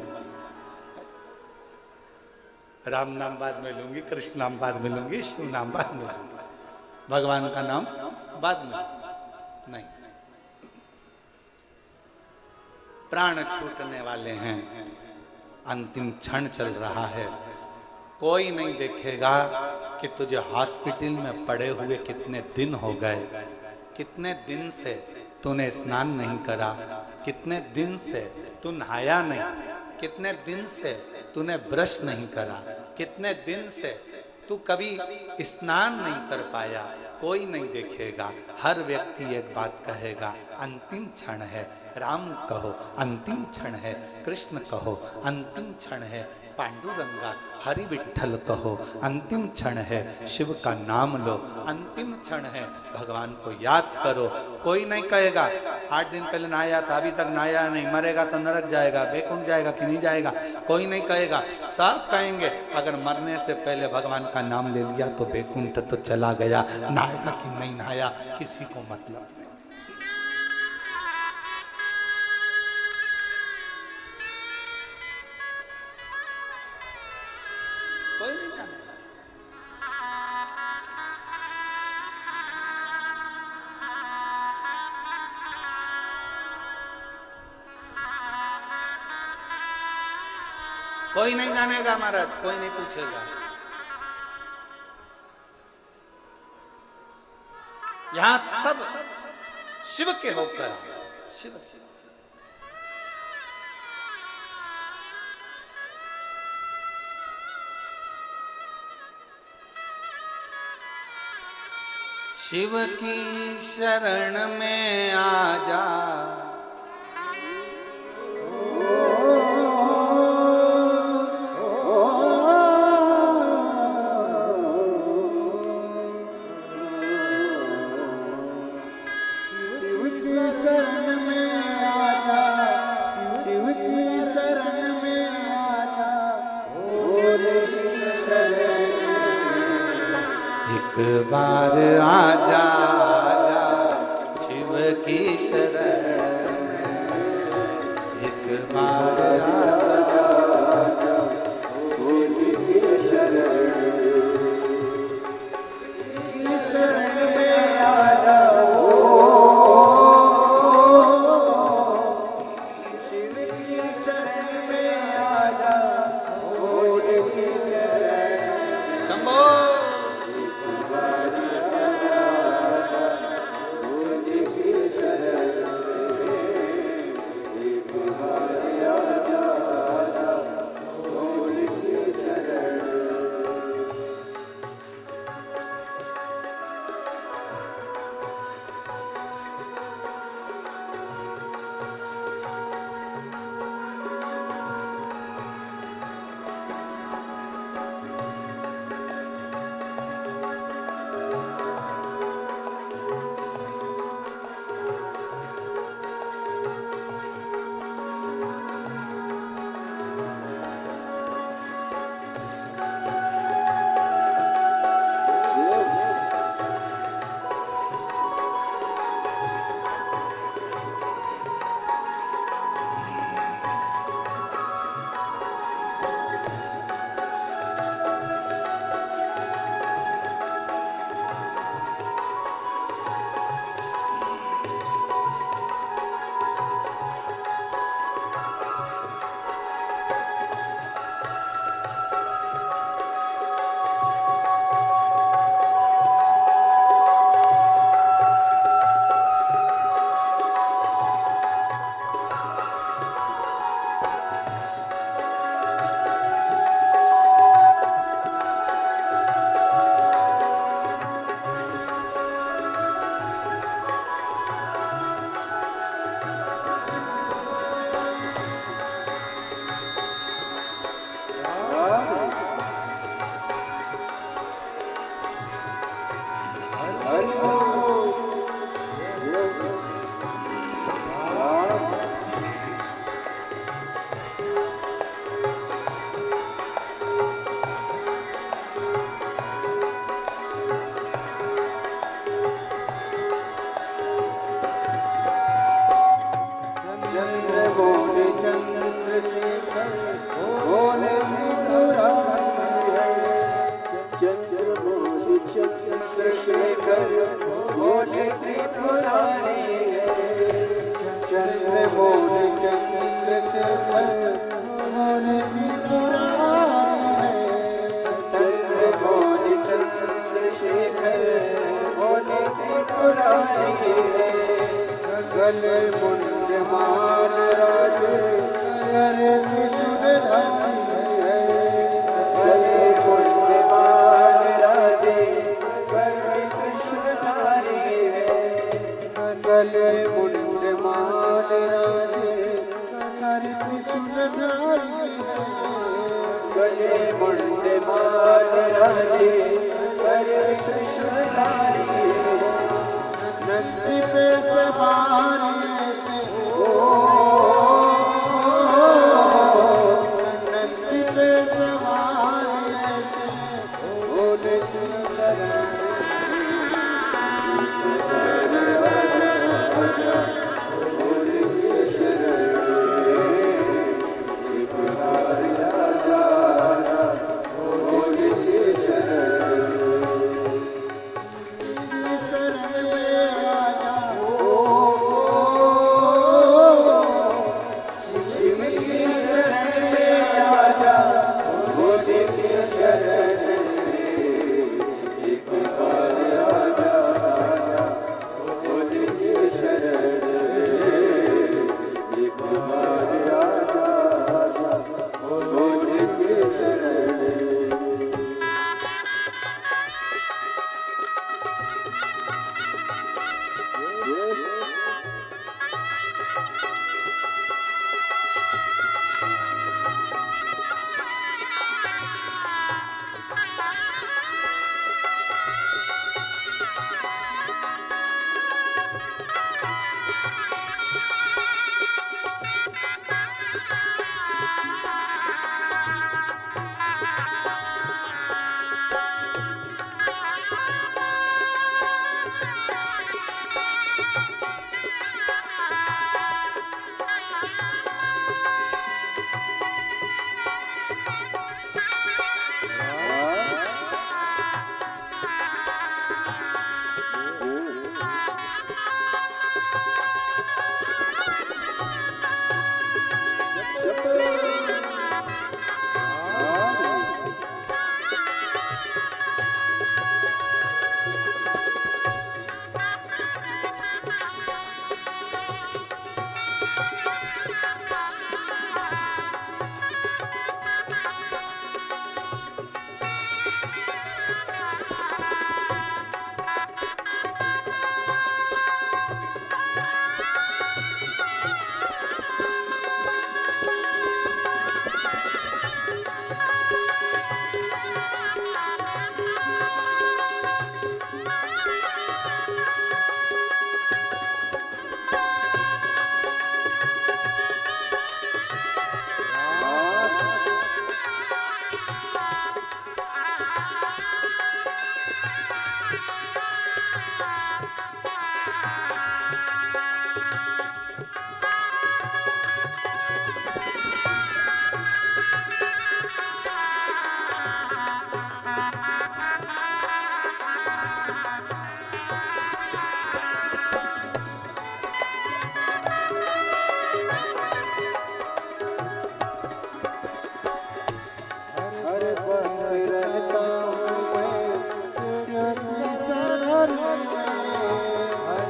राम नाम बाद में लूंगी, कृष्ण नाम बाद में लूंगी, शिव नाम बाद में लूंगी, भगवान का नाम बाद में नहीं। प्राण छूटने वाले हैं, अंतिम क्षण चल रहा है, कोई नहीं देखेगा कि तुझे हॉस्पिटल में पड़े हुए कितने दिन हो गए, कितने दिन से तूने स्नान नहीं करा, कितने दिन से तू नहाया नहीं, कितने दिन से तूने ब्रश नहीं करा, कितने दिन से तू कभी स्नान नहीं कर पाया, कोई नहीं देखेगा। हर व्यक्ति एक बात कहेगा, अंतिम क्षण है, राम कहो अंतिम क्षण है, कृष्ण कहो अंतिम क्षण है, पांडुरंगा हरि विठ्ठल कहो अंतिम क्षण है, शिव का नाम लो अंतिम क्षण है, भगवान को याद करो। कोई नहीं कहेगा 8 दिन पहले नहाया था अभी तक नहाया नहीं, मरेगा तो नरक जाएगा, बैकुंठ जाएगा कि नहीं जाएगा, कोई नहीं कहेगा। सब कहेंगे अगर मरने से पहले भगवान का नाम ले लिया तो बैकुंठ तो चला गया, नहाया कि नहीं नहाया किसी को मतलब नहीं। कोई नहीं जाने। कोई नहीं जानेगा महाराज, कोई नहीं पूछेगा। यहां सब शिव के होकर शिव शिव की शरण में आ जा, एक बार आजा आजा शिव की शरण में, एक बार आजा शिव की शरण में आजा, शिव की शरण में आजा, शंभो गले मुंड माल राजे कर त्रिशूलधारी है। गले मुंड माल राजे कर त्रिशूलधारी है। गले मुंड माल राजे कर त्रिशूलधारी है। गले मुंड माल राजे कर त्रिशूलधारी है। नंदी पे सवार नंदी पे सवार बोले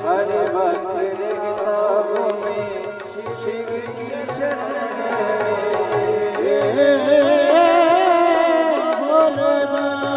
हरे भक्त किताबों में शिव की शरण भोले बाबा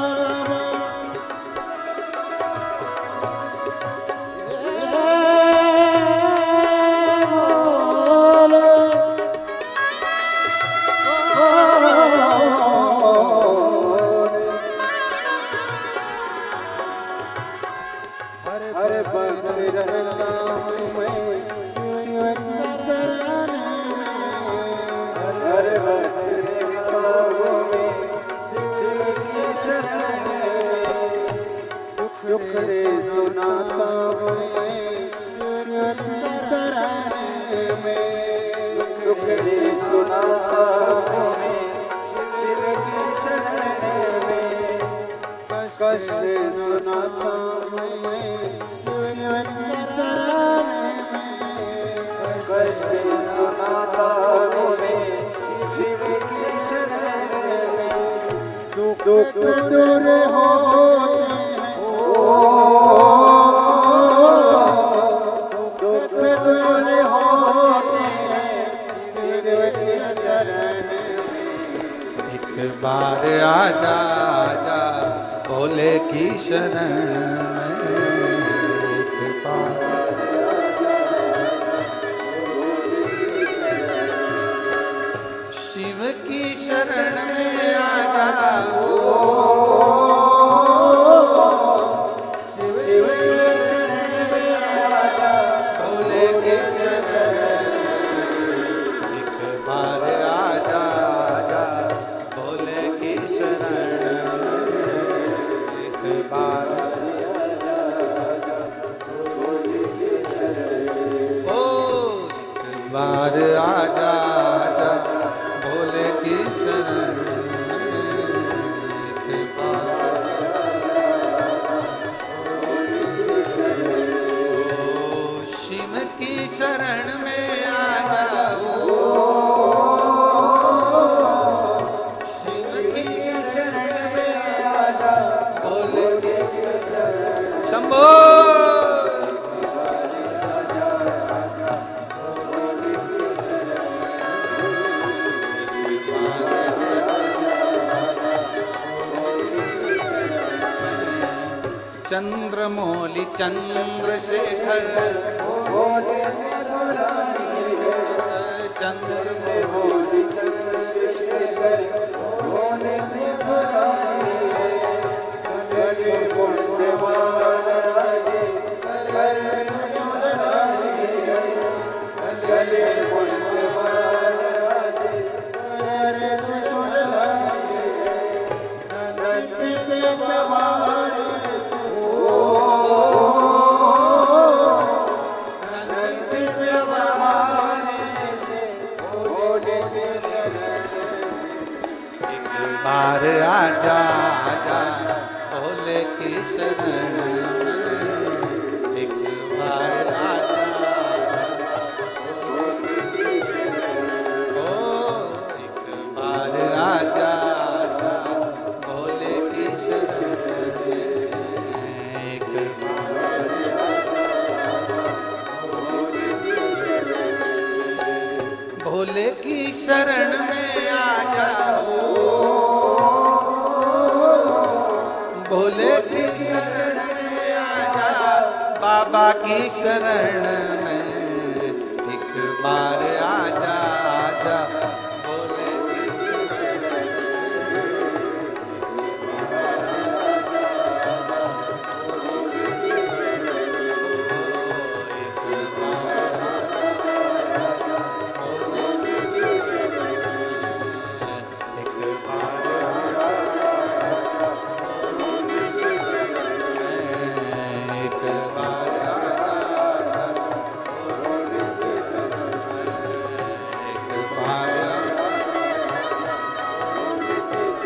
हरे भक्त रहता हूँ मैं हरे भक्त किताबों में शिव की शरण दुख रे सुनाता हूँ मैं दुख रे सुनाता हूँ मैं शिव की शरण में कष्ट सुनाता हूँ मैं कष्ट सुनाता हूँ मैं शिव की शरण में दुख दूर होते हैं दुख दूर बार आजा आजा भोले की शरण में, एक बार शिव की शरण में आजा, भोले की शरण एक बार आजा आजा भोले की शरण एक बार ओ एक बार आजा आजा भोले की शरण एक बार ओ शिव की शरण में आ जाओ, शिव की शरण में आ जाओ भोले की शरण शंभो चंद्रमौली चंद्रशेखर चंद्रमौली चंद्रशेखर बार आजा आजा भोले की शरण एक बार आजा ओ एक बार आजा आजा भोले की शरण एक बार भोले की शरण में आ जाओ, भोले की शरण में आजा बाबा की शरण में एक बार आजा आजा भोले की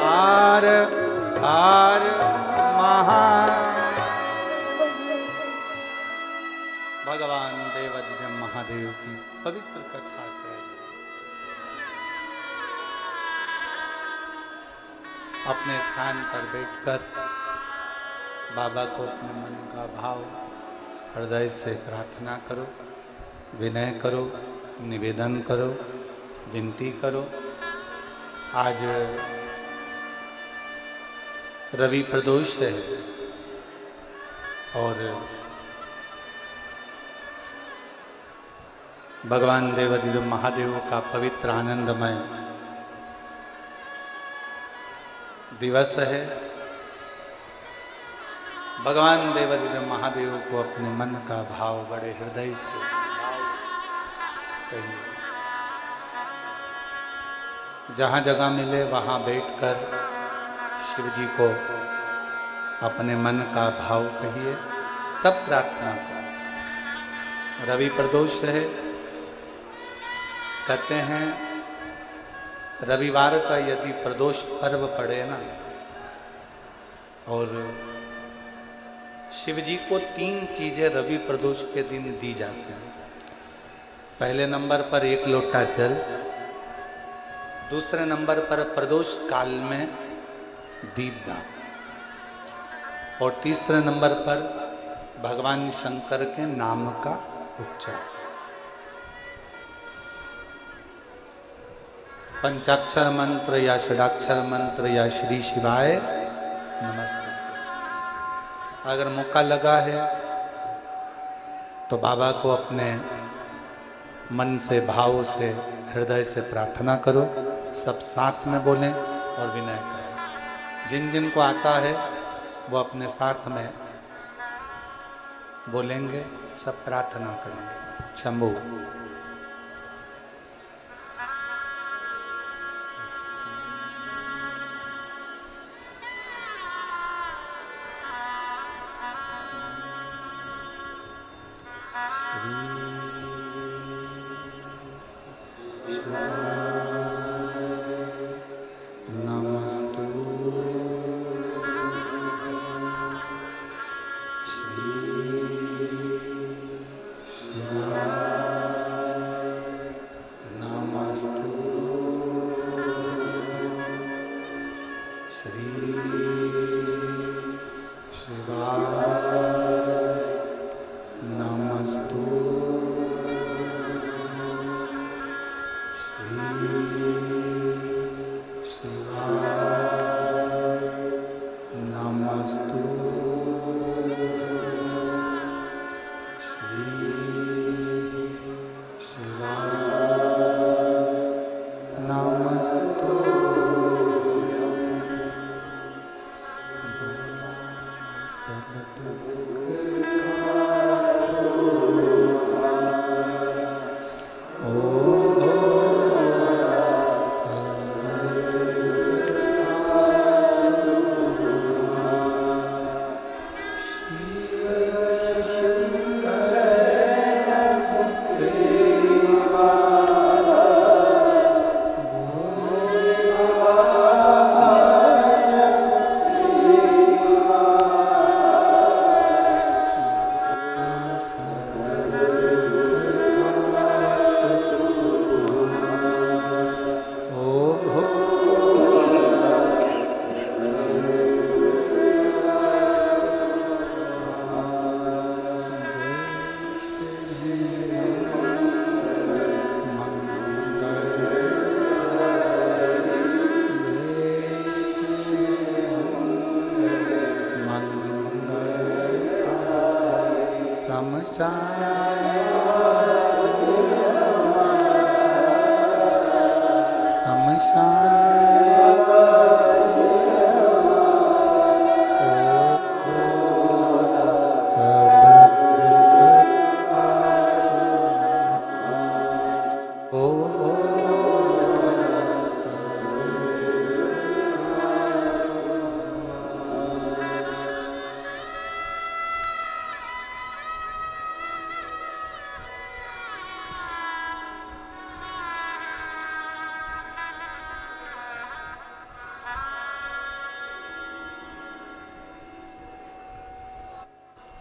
हार हार महा भगवान देवाधिदेव महादेव की पवित्र कथा है। अपने स्थान पर बैठकर बाबा को अपने मन का भाव हृदय से प्रार्थना करो, विनय करो, निवेदन करो, विनती करो। आज रवि प्रदोष है और भगवान देवाधिदेव महादेव का पवित्र आनंदमय दिवस है। भगवान देवाधिदेव महादेव को अपने मन का भाव बड़े हृदय से कहिए। जहाँ जगह मिले वहाँ बैठकर शिव जी को अपने मन का भाव कहिए, सब प्रार्थना करो। रवि प्रदोष है, कहते हैं रविवार का यदि प्रदोष पर्व पड़े ना, और शिव जी को 3 चीजें रवि प्रदोष के दिन दी जाती हैं। पहले नंबर पर 1 लोटा जल, दूसरे नंबर पर प्रदोष काल में दीपदान, और तीसरे नंबर पर भगवान शंकर के नाम का उच्चारण। पंचाक्षर मंत्र या षडाक्षर मंत्र या श्री शिवाय नमस्ते। अगर मौका लगा है तो बाबा को अपने मन से, भाव से, हृदय से प्रार्थना करो। सब साथ में बोलें और विनय करें। जिन जिन को आता है वो अपने साथ में बोलेंगे, सब प्रार्थना करेंगे। शंभू।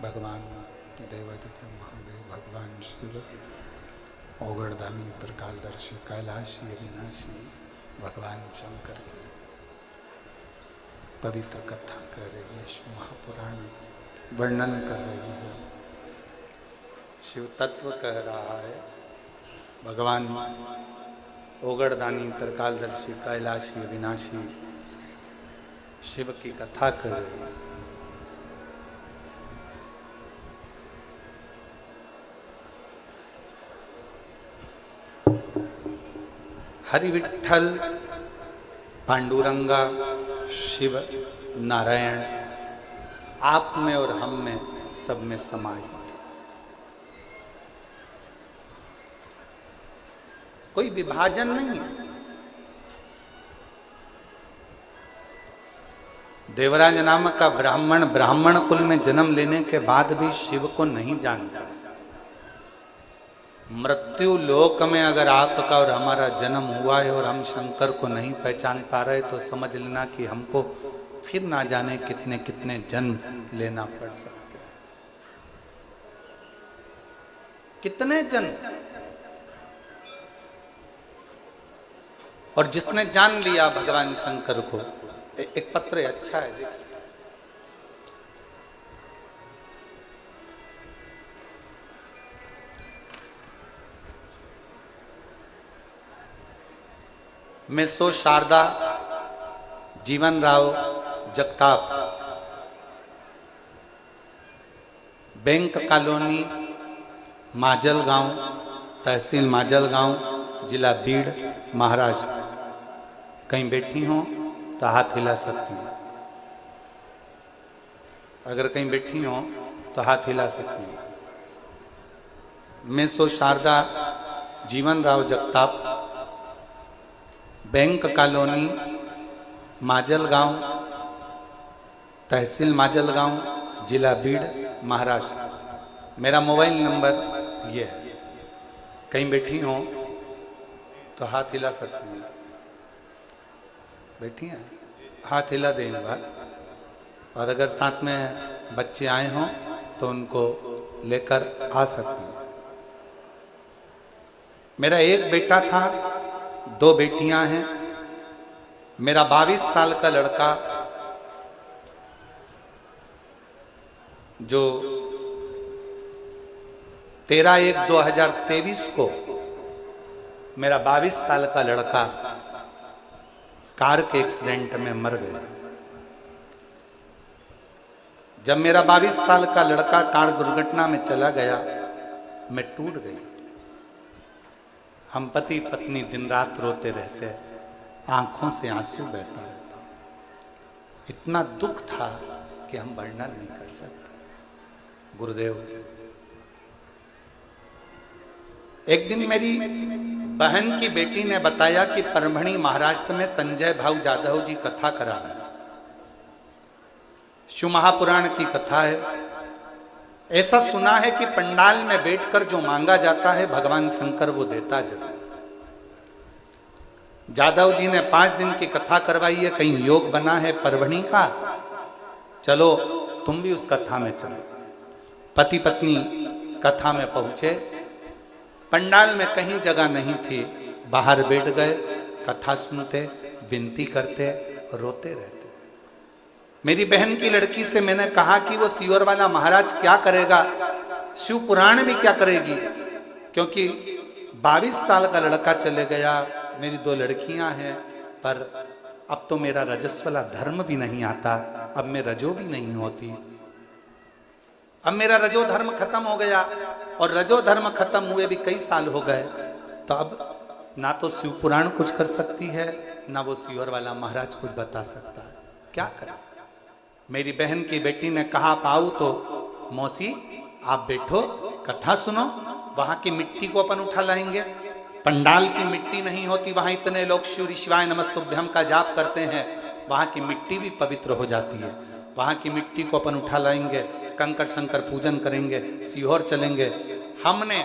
भगवान देवादित्य महादेव, भगवान शिव, ओगड़धामी, त्रिकालदर्शी, कैलाशी, अविनाशी भगवान शंकर की पवित्र कथा कर रही है। शिव महापुराण वर्णन कर रही है, शिव तत्व कह रहा है। भगवान ओगड़दानी, त्रिकालदर्शी, कैलाशी, अविनाशी शिव की कथा कर रही है। हरि विठ्ठल, पांडुरंगा, शिव, नारायण आप में और हम में, सब में समाहित। कोई विभाजन नहीं है। देवराज नामक का ब्राह्मण कुल में जन्म लेने के बाद भी शिव को नहीं जानता। मृत्यु लोक में अगर आपका और हमारा जन्म हुआ है और हम शंकर को नहीं पहचान पा रहे तो समझ लेना कि हमको फिर ना जाने कितने कितने जन्म लेना पड़ सकते हैं। कितने जन्म। और जिसने जान लिया भगवान शंकर को, एक पत्र अच्छा है जी। मिसो शारदा जीवन राव जगताप, बैंक कॉलोनी माजलगांव, तहसील माजलगांव, जिला बीड़, महाराष्ट्र। कहीं बैठी हो तो हाथ हिला सकती हैं। अगर कहीं बैठी हो तो हाथ हिला सकती हैं। मिसो शारदा जीवन राव जगताप, बैंक कॉलोनी माजलगांव, तहसील माजलगांव, जिला बीड़, महाराष्ट्र। मेरा मोबाइल नंबर ये है। कहीं बैठी हो तो हाथ हिला सकती हैं। बैठी हैं, हाथ हिला दें एक बार। और अगर साथ में बच्चे आए हों तो उनको लेकर आ सकती हैं। मेरा एक बेटा था, 2 बेटियां हैं। मेरा 22 साल का लड़का जो 13/1/2023 को मेरा 22 साल का लड़का कार के एक्सीडेंट में मर गया। जब मेरा 22 साल का लड़का कार दुर्घटना में चला गया, मैं टूट गई। हम पति पत्नी दिन रात रोते रहते, आंखों से आंसू बहता रहता। इतना दुख था कि हम वर्णन नहीं कर सकते। गुरुदेव, एक दिन मेरी बहन की बेटी ने बताया कि परभणी महाराष्ट्र में संजय भाऊ जाधव जी कथा करा रहे हैं। शिव महापुराण की कथा है। ऐसा सुना है कि पंडाल में बैठकर जो मांगा जाता है भगवान शंकर वो देता जरूर। जाधव जी ने 5 दिन की कथा करवाई है। कहीं योग बना है परभणी का, चलो तुम भी उस कथा में चलो। पति पत्नी कथा में पहुंचे। पंडाल में कहीं जगह नहीं थी, बाहर बैठ गए, कथा सुनते, विनती करते, रोते रहते। मेरी बहन की लड़की से मैंने कहा कि वो सीवर वाला महाराज क्या करेगा, शिव पुराण भी क्या करेगी, क्योंकि 22 साल का लड़का चले गया। मेरी 2 लड़कियां हैं, पर अब तो मेरा रजस्वला धर्म भी नहीं आता, अब मैं रजो भी नहीं होती। अब मेरा रजो धर्म खत्म हो गया, और रजो धर्म खत्म हुए भी कई साल हो गए। तो अब ना तो शिव पुराण कुछ कर सकती है, ना वो सीवर वाला महाराज कुछ बता सकता है। क्या करें? मेरी बहन की बेटी ने कहा, पाऊ तो मौसी आप बैठो, कथा सुनो, वहां की मिट्टी को अपन उठा लाएंगे। पंडाल की मिट्टी नहीं होती, वहां इतने लोग शिव शिवाय नमस्तुभ्यम का जाप करते हैं, वहां की मिट्टी भी पवित्र हो जाती है। वहां की मिट्टी को अपन उठा लाएंगे, कंकर शंकर पूजन करेंगे, सीहोर चलेंगे। हमने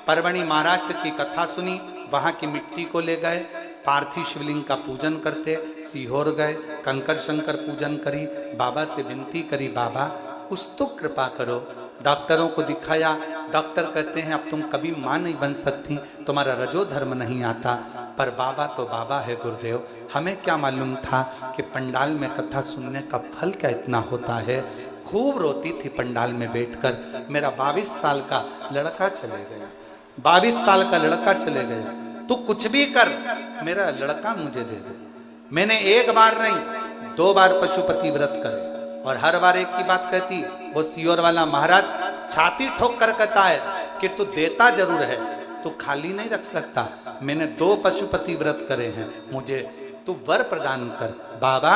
परभणी महाराष्ट्र की कथा सुनी, वहां की मिट्टी को ले गए, पार्थिव शिवलिंग का पूजन करते, सीहोर गए, कंकर शंकर पूजन करी, बाबा से विनती करी, बाबा कुछ तो कृपा करो। डॉक्टरों को दिखाया, डॉक्टर कहते हैं अब तुम कभी मां नहीं बन सकती, तुम्हारा रजो धर्म नहीं आता। पर बाबा तो बाबा है गुरुदेव, हमें क्या मालूम था कि पंडाल में कथा सुनने का फल क्या इतना होता है। खूब रोती थी पंडाल में बैठकर। मेरा 22 साल का लड़का चले गया, 22 साल का लड़का चले गया। तू कुछ भी कर, मेरा लड़का मुझे दे दे। मैंने 1 बार नहीं 2 बार पशुपति व्रत करे, और हर बार एक की बात कहती। वो सीहोर वाला महाराज छाती ठोक कर कहता है कि तू देता जरूर है, तू खाली नहीं रख सकता। मैंने 2 पशुपति व्रत करे हैं, मुझे तू वर प्रदान कर। बाबा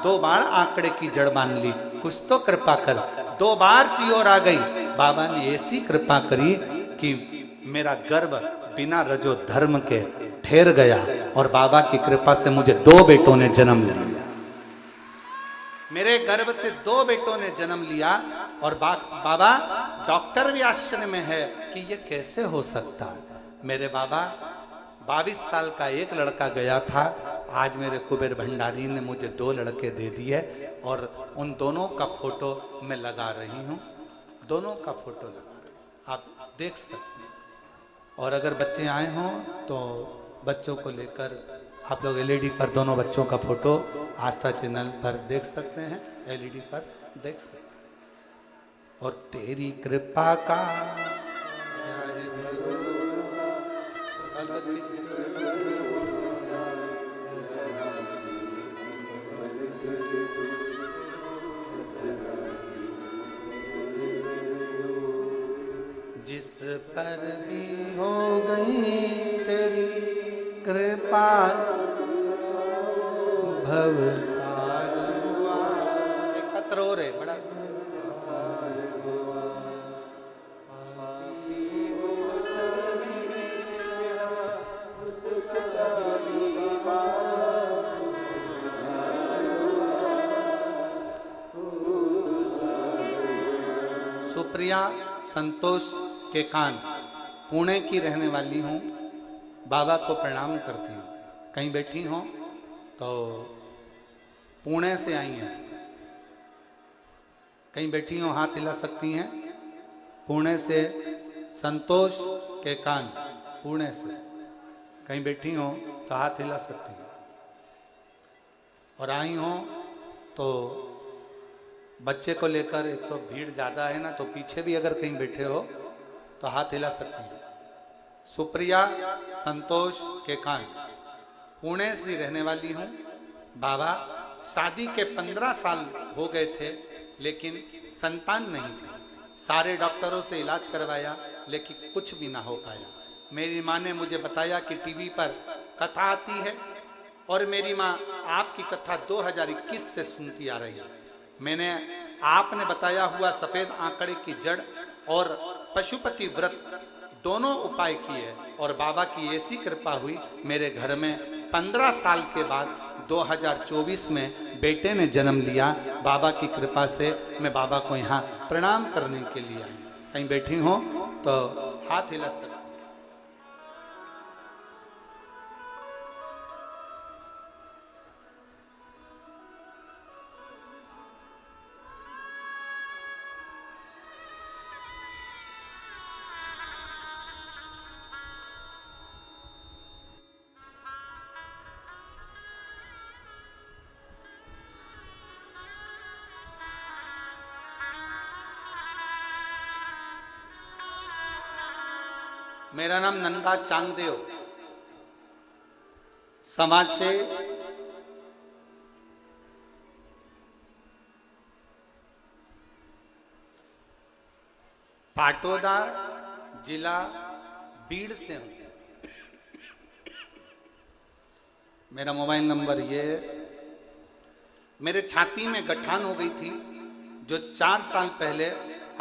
2 बार आंकड़े की जड़ मान ली, कुछ तो कृपा कर। 2 बार सीहोर आ गई, बाबा ने ऐसी कृपा करी कि मेरा गर्भ बिना रजो धर्म के ठहर गया, और बाबा की कृपा से मुझे 2 बेटों ने जन्म लिया। मेरे गर्भ से 2 बेटों ने जन्म लिया, और बाबा डॉक्टर भी आश्चर्य में है कि ये कैसे हो सकता है। मेरे बाबा 22 साल का एक लड़का गया था, आज मेरे कुबेर भंडारी ने मुझे 2 लड़के दे दिए, और उन दोनों का फोटो मैं लगा रही हूँ। दोनों का फोटो लगा रही हूँ, आप देख सकते हैं। और अगर बच्चे आए हों तो बच्चों को लेकर आप लोग एलईडी पर दोनों बच्चों का फोटो आस्था चैनल पर देख सकते हैं, एलईडी पर देख सकते हैं। और तेरी कृपा का पर भी हो गई तेरी कृपा भवतार हुआ। एक पत्र और है बड़ा, सुप्रिया संतोष के कान, पुणे की रहने वाली हूँ, बाबा को प्रणाम करती हूँ। कहीं बैठी हो तो पुणे से आई हैं, कहीं बैठी हो हाथ हिला सकती हैं। पुणे से संतोष के कान, पुणे से कहीं बैठी हो तो हाथ हिला सकती हैं। और आई हो तो बच्चे को लेकर, एक तो भीड़ ज़्यादा है ना, तो पीछे भी अगर कहीं बैठे हो तो हाथ हिला सकती हैं। सुप्रिया संतोष के कान, पुणे से रहने वाली हूँ। बाबा, शादी के 15 साल हो गए थे लेकिन संतान नहीं थी। सारे डॉक्टरों से इलाज करवाया लेकिन कुछ भी ना हो पाया। मेरी माँ ने मुझे बताया कि टीवी पर कथा आती है और मेरी माँ आपकी कथा 2021 से सुनती आ रही है। मैंने आपने बताया हुआ सफेद आंकड़े की जड़ और पशुपति व्रत दोनों उपाय किए और बाबा की ऐसी कृपा हुई, मेरे घर में 15 साल के बाद 2024 में बेटे ने जन्म लिया। बाबा की कृपा से मैं बाबा को यहाँ प्रणाम करने के लिए आई। कहीं बैठी हो तो हाथ हिला सकते। मेरा नाम नंदा चांगदेव, समाज से पाटोदा जिला बीड़ से हूं। मेरा मोबाइल नंबर ये है। मेरे छाती में गठान हो गई थी जो 4 साल पहले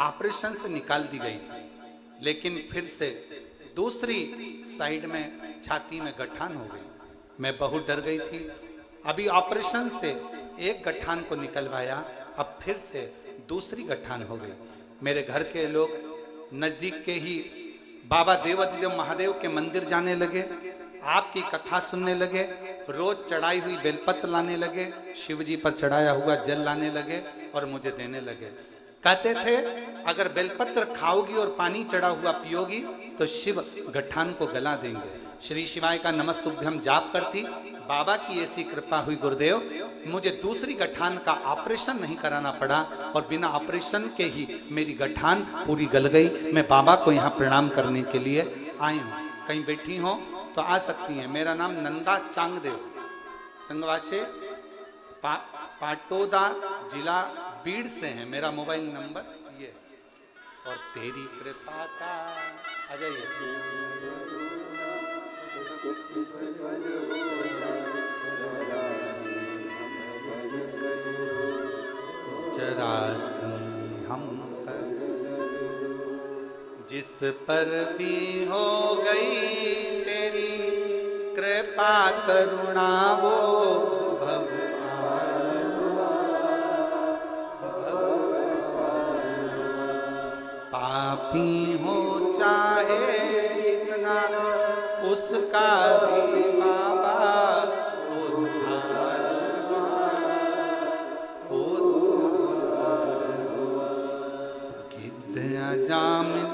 ऑपरेशन से निकाल दी गई थी, लेकिन फिर से दूसरी साइड में छाती में गठान हो गई। मैं बहुत डर गई थी। अभी ऑपरेशन से एक गठान को निकलवाया, अब फिर से दूसरी गठान हो गई। मेरे घर के लोग नजदीक के ही बाबा देवाधिदेव महादेव के मंदिर जाने लगे, आपकी कथा सुनने लगे, रोज चढ़ाई हुई बेलपत्र लाने लगे, शिव जी पर चढ़ाया हुआ जल लाने लगे और मुझे देने लगे। कहते थे अगर बेलपत्र खाओगी और पानी चढ़ा हुआ पियोगी तो शिव गठान को गला देंगे। श्री शिवाय का नमस्तुभ्यम जाप करती। बाबा की ऐसी कृपा हुई गुरुदेव, मुझे दूसरी गठान का ऑपरेशन नहीं कराना पड़ा और बिना ऑपरेशन के ही मेरी गठान पूरी गल गई। मैं बाबा को यहाँ प्रणाम करने के लिए आई हूँ। कहीं बैठी हो तो आ सकती हैं। मेरा नाम नंदा चांगदेव, संगवासे पाटोदा जिला बीड़ से है। मेरा मोबाइल नंबर ये है। और तेरी कृपा का आ जाइए। चरासी हम पर जिस पर भी हो गई तेरी कृपा करुणा वो भव पापी हो चाहे जितना उसका भी बाबा उद्धार हो। गिद्ध जामिन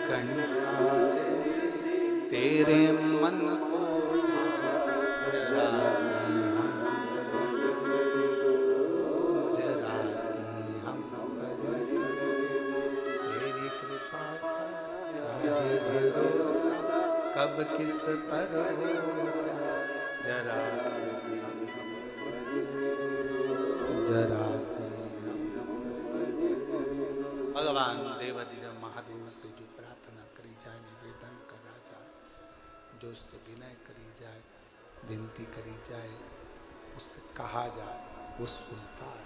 गणिका जैसे तेरे मन को कब किस पर हो जरा जरा से भगवान देवाधिदेव महादेव से जो प्रार्थना करी उससे विनय करी जाए, विनती करी जाए, उससे कहा जाए, वो सुनता है,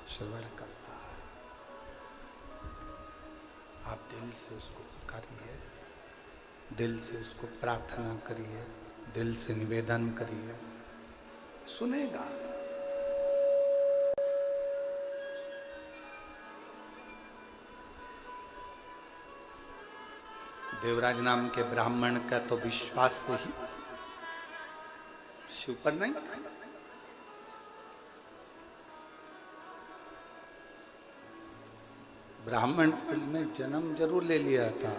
श्रवण करता है। आप दिल से उसको पुकारिए, दिल से उसको प्रार्थना करिए, दिल से निवेदन करिए, सुनेगा। देवराज नाम के ब्राह्मण का तो विश्वास से ही शिव पर नहीं था। ब्राह्मण कुल में जन्म जरूर ले लिया था,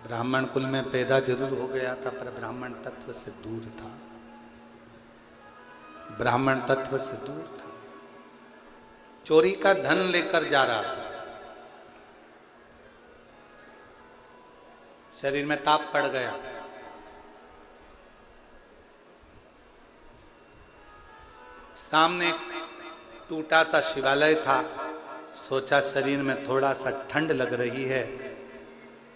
ब्राह्मण कुल में पैदा जरूर हो गया था, पर ब्राह्मण तत्व से दूर था, ब्राह्मण तत्व से दूर था। चोरी का धन लेकर जा रहा था, शरीर में ताप पड़ गया, सामने टूटा सा शिवालय था, सोचा शरीर में थोड़ा सा ठंड लग रही है,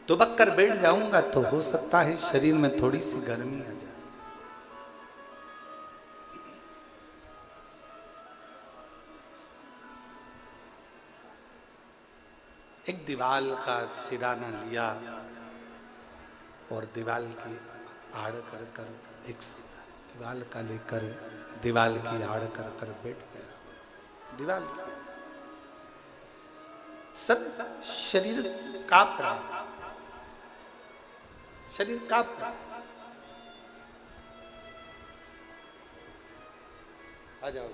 दुबक कर बैठ जाऊंगा तो हो सकता है शरीर में थोड़ी सी गर्मी आ जाए। एक दीवाल का सिराना लिया और दीवाल की आड़ कर कर एक दीवाल का लेकर दीवाल की आड़ कर कर बैठ गया। दीवाल की सब शरीर कांप रहा, शरीर कांप रहा। आ जाओ।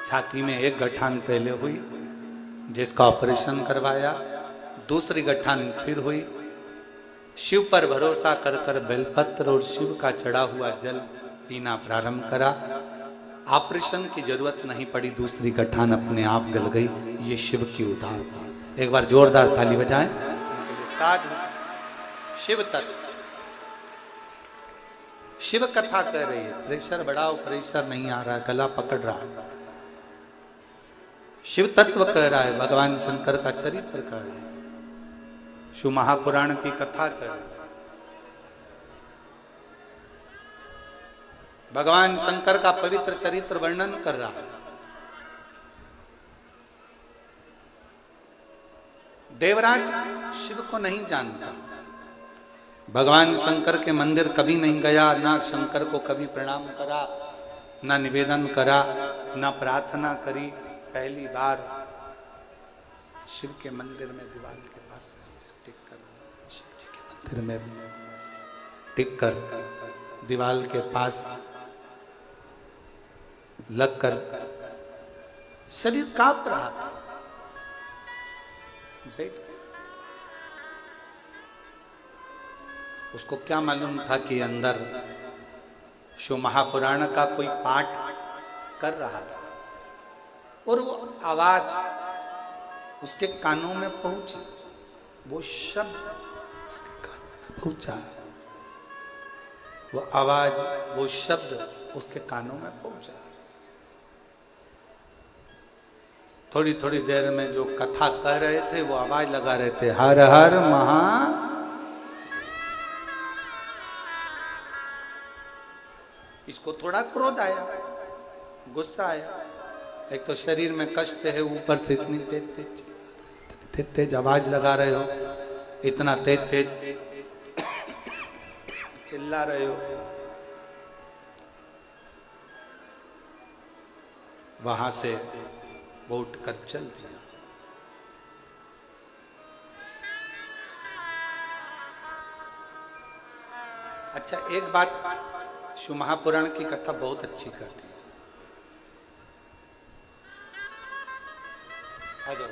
छाती में एक गठान पहले हुई, जिसका ऑपरेशन करवाया, दूसरी गठान फिर हुई। शिव पर भरोसा कर कर बेलपत्र और शिव का चढ़ा हुआ जल पीना प्रारंभ करा। ऑपरेशन की जरूरत नहीं पड़ी, दूसरी गठान अपने आप गल गई। ये शिव की उदारता। एक बार जोरदार ताली बजाएं। साधु शिव तत्व, शिव कथा कह रही है, प्रेशर बढ़ाओ, प्रेशर नहीं आ रहा, गला पकड़ रहा है। शिव तत्व कह रहा है, भगवान शंकर का चरित्र कह रहा है, शिव महापुराण की कथा कह रहा है। भगवान शंकर का पवित्र चरित्र वर्णन कर रहा है। देवराज शिव को नहीं जानता, भगवान शंकर के मंदिर कभी नहीं गया, ना शंकर को कभी प्रणाम करा, ना निवेदन करा, ना प्रार्थना करी। पहली बार शिव के मंदिर में दीवार के पास टिक कर, शिव जी के मंदिर में टिक कर दीवार के पास लगकर शरीर कांप रहा था, बैठ गया। उसको क्या मालूम था कि अंदर शिव महापुराण का कोई पाठ कर रहा था और वो आवाज उसके कानों में पहुंची, वो शब्द उसके कानों में पहुंचा, वो आवाज, वो शब्द उसके कानों में पहुंचा। थोड़ी थोड़ी देर में जो कथा कह रहे थे वो आवाज लगा रहे थे, हर हर महा। इसको थोड़ा क्रोध आया, गुस्सा आया। एक तो शरीर में कष्ट है, ऊपर से इतनी तेज तेज तेज आवाज लगा रहे हो, इतना तेज तेज चिल्ला रहे हो। वहां से वो उठकर चल दिया। अच्छा, एक बात शिव महापुराण की कथा बहुत अच्छी करती है। आ जाओ।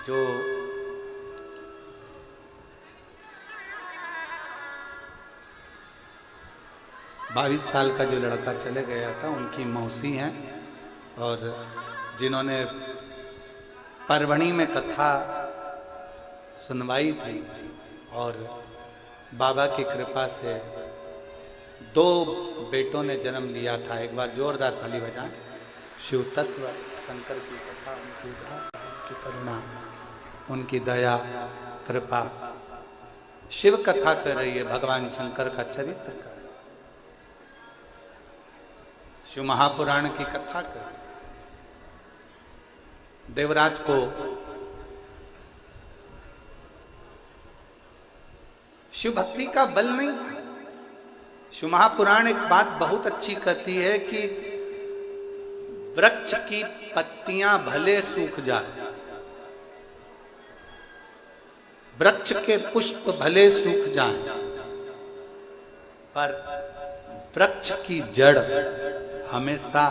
जो बाईस साल का जो लड़का चले गया था, उनकी मौसी हैं, और जिन्होंने परवणी में कथा सुनवाई थी, और बाबा की कृपा से 2 बेटों ने जन्म लिया था। एक बार जोरदार ताली बजाएं। शिव तत्व शंकर की कथा, उनकी उदारता, उनकी करुणा, उनकी दया कृपा। शिव कथा कर रही है, भगवान शंकर का चरित्र कर, शिव महापुराण की कथा कर। देवराज को शिव भक्ति का बल नहीं था। शिव महापुराण एक बात बहुत अच्छी कहती है कि वृक्ष की पत्तियां भले सूख जाए, वृक्ष के पुष्प भले सूख जाएं, पर वृक्ष की जड़ हमेशा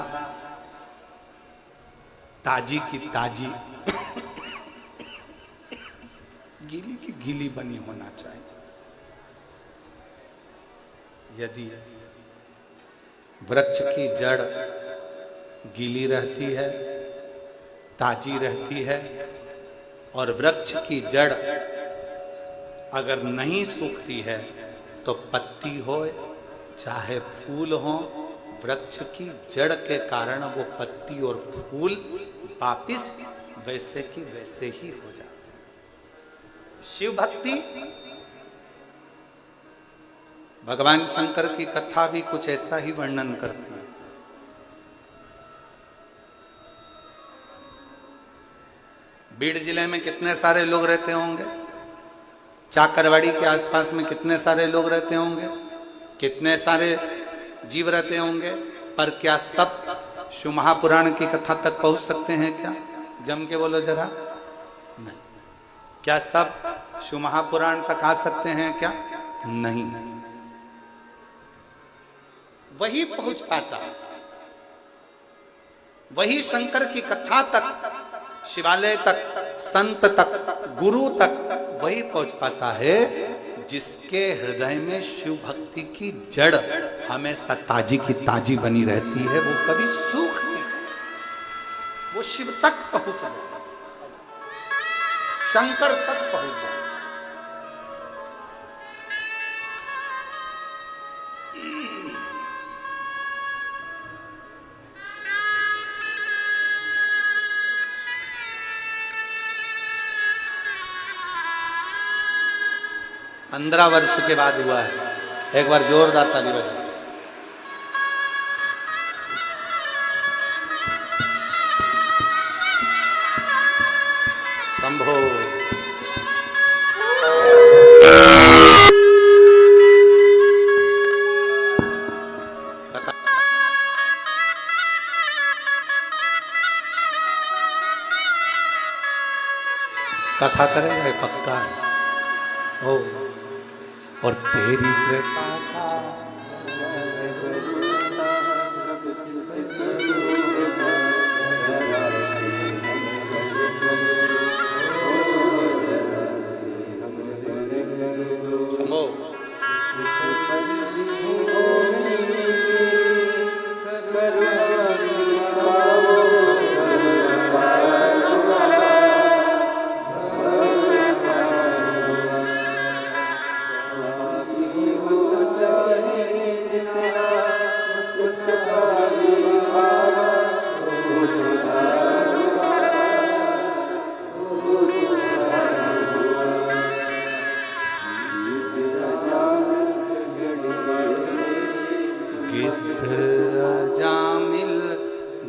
ताजी की ताजी, गीली की गीली बनी होना चाहिए। यदि वृक्ष की जड़ गीली रहती है, ताजी रहती है, और वृक्ष की जड़ अगर नहीं सूखती है तो पत्ती हो चाहे फूल हो, वृक्ष की जड़ के कारण वो पत्ती और फूल वापिस वैसे की वैसे ही हो जाते हैं। शिव भक्ति, भगवान शंकर की कथा भी कुछ ऐसा ही वर्णन करती है। बीड़ जिले में कितने सारे लोग रहते होंगे, चाकरवाड़ी के आसपास में कितने सारे लोग रहते होंगे, कितने सारे जीव रहते होंगे, पर क्या सब शिव महापुराण की कथा तक पहुंच सकते हैं क्या? जम के बोलो जरा। नहीं। क्या सब शिव महापुराण तक आ सकते हैं क्या? नहीं। वही पहुंच पाता, वही शंकर की कथा तक, शिवालय तक, संत तक, गुरु तक वही पहुंच पाता है जिसके हृदय में शिव भक्ति की जड़ हमेशा ताजी की ताजी बनी रहती है। वो कभी सूख नहीं, वो शिव तक पहुंच जाए, शंकर तक पहुंच जाए। 15 वर्ष के बाद हुआ है। एक बार जोरदार ताली बजाओ। शंभो। कथा करेंगे पक्का है। ओ और तेरी कृपा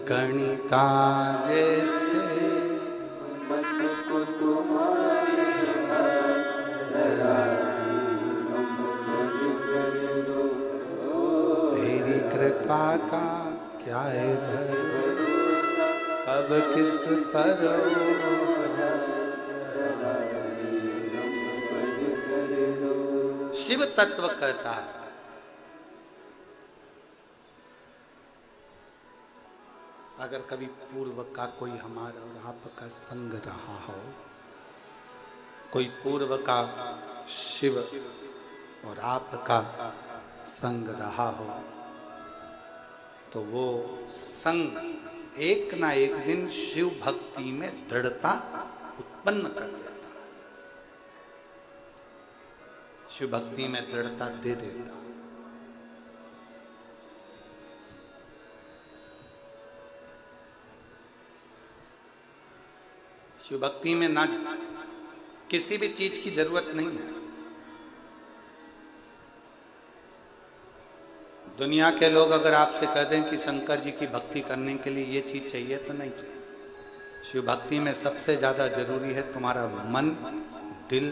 गणिका जैसे तेरी कृपा का क्या है भरोसा, अब किस पर शिव तत्व कहता है। अगर कभी पूर्व का कोई हमारा और आपका संग रहा हो कोई पूर्व का शिव और आपका संग रहा हो तो वो संग एक ना एक दिन शिव भक्ति में दृढ़ता उत्पन्न कर देता है, शिव भक्ति में दृढ़ता दे देता। शिव भक्ति में ना किसी भी चीज की जरूरत नहीं है। दुनिया के लोग अगर आपसे कह दें कि शंकर जी की भक्ति करने के लिए ये चीज चाहिए तो नहीं चाहिए। शिव भक्ति में सबसे ज्यादा जरूरी है तुम्हारा मन, दिल,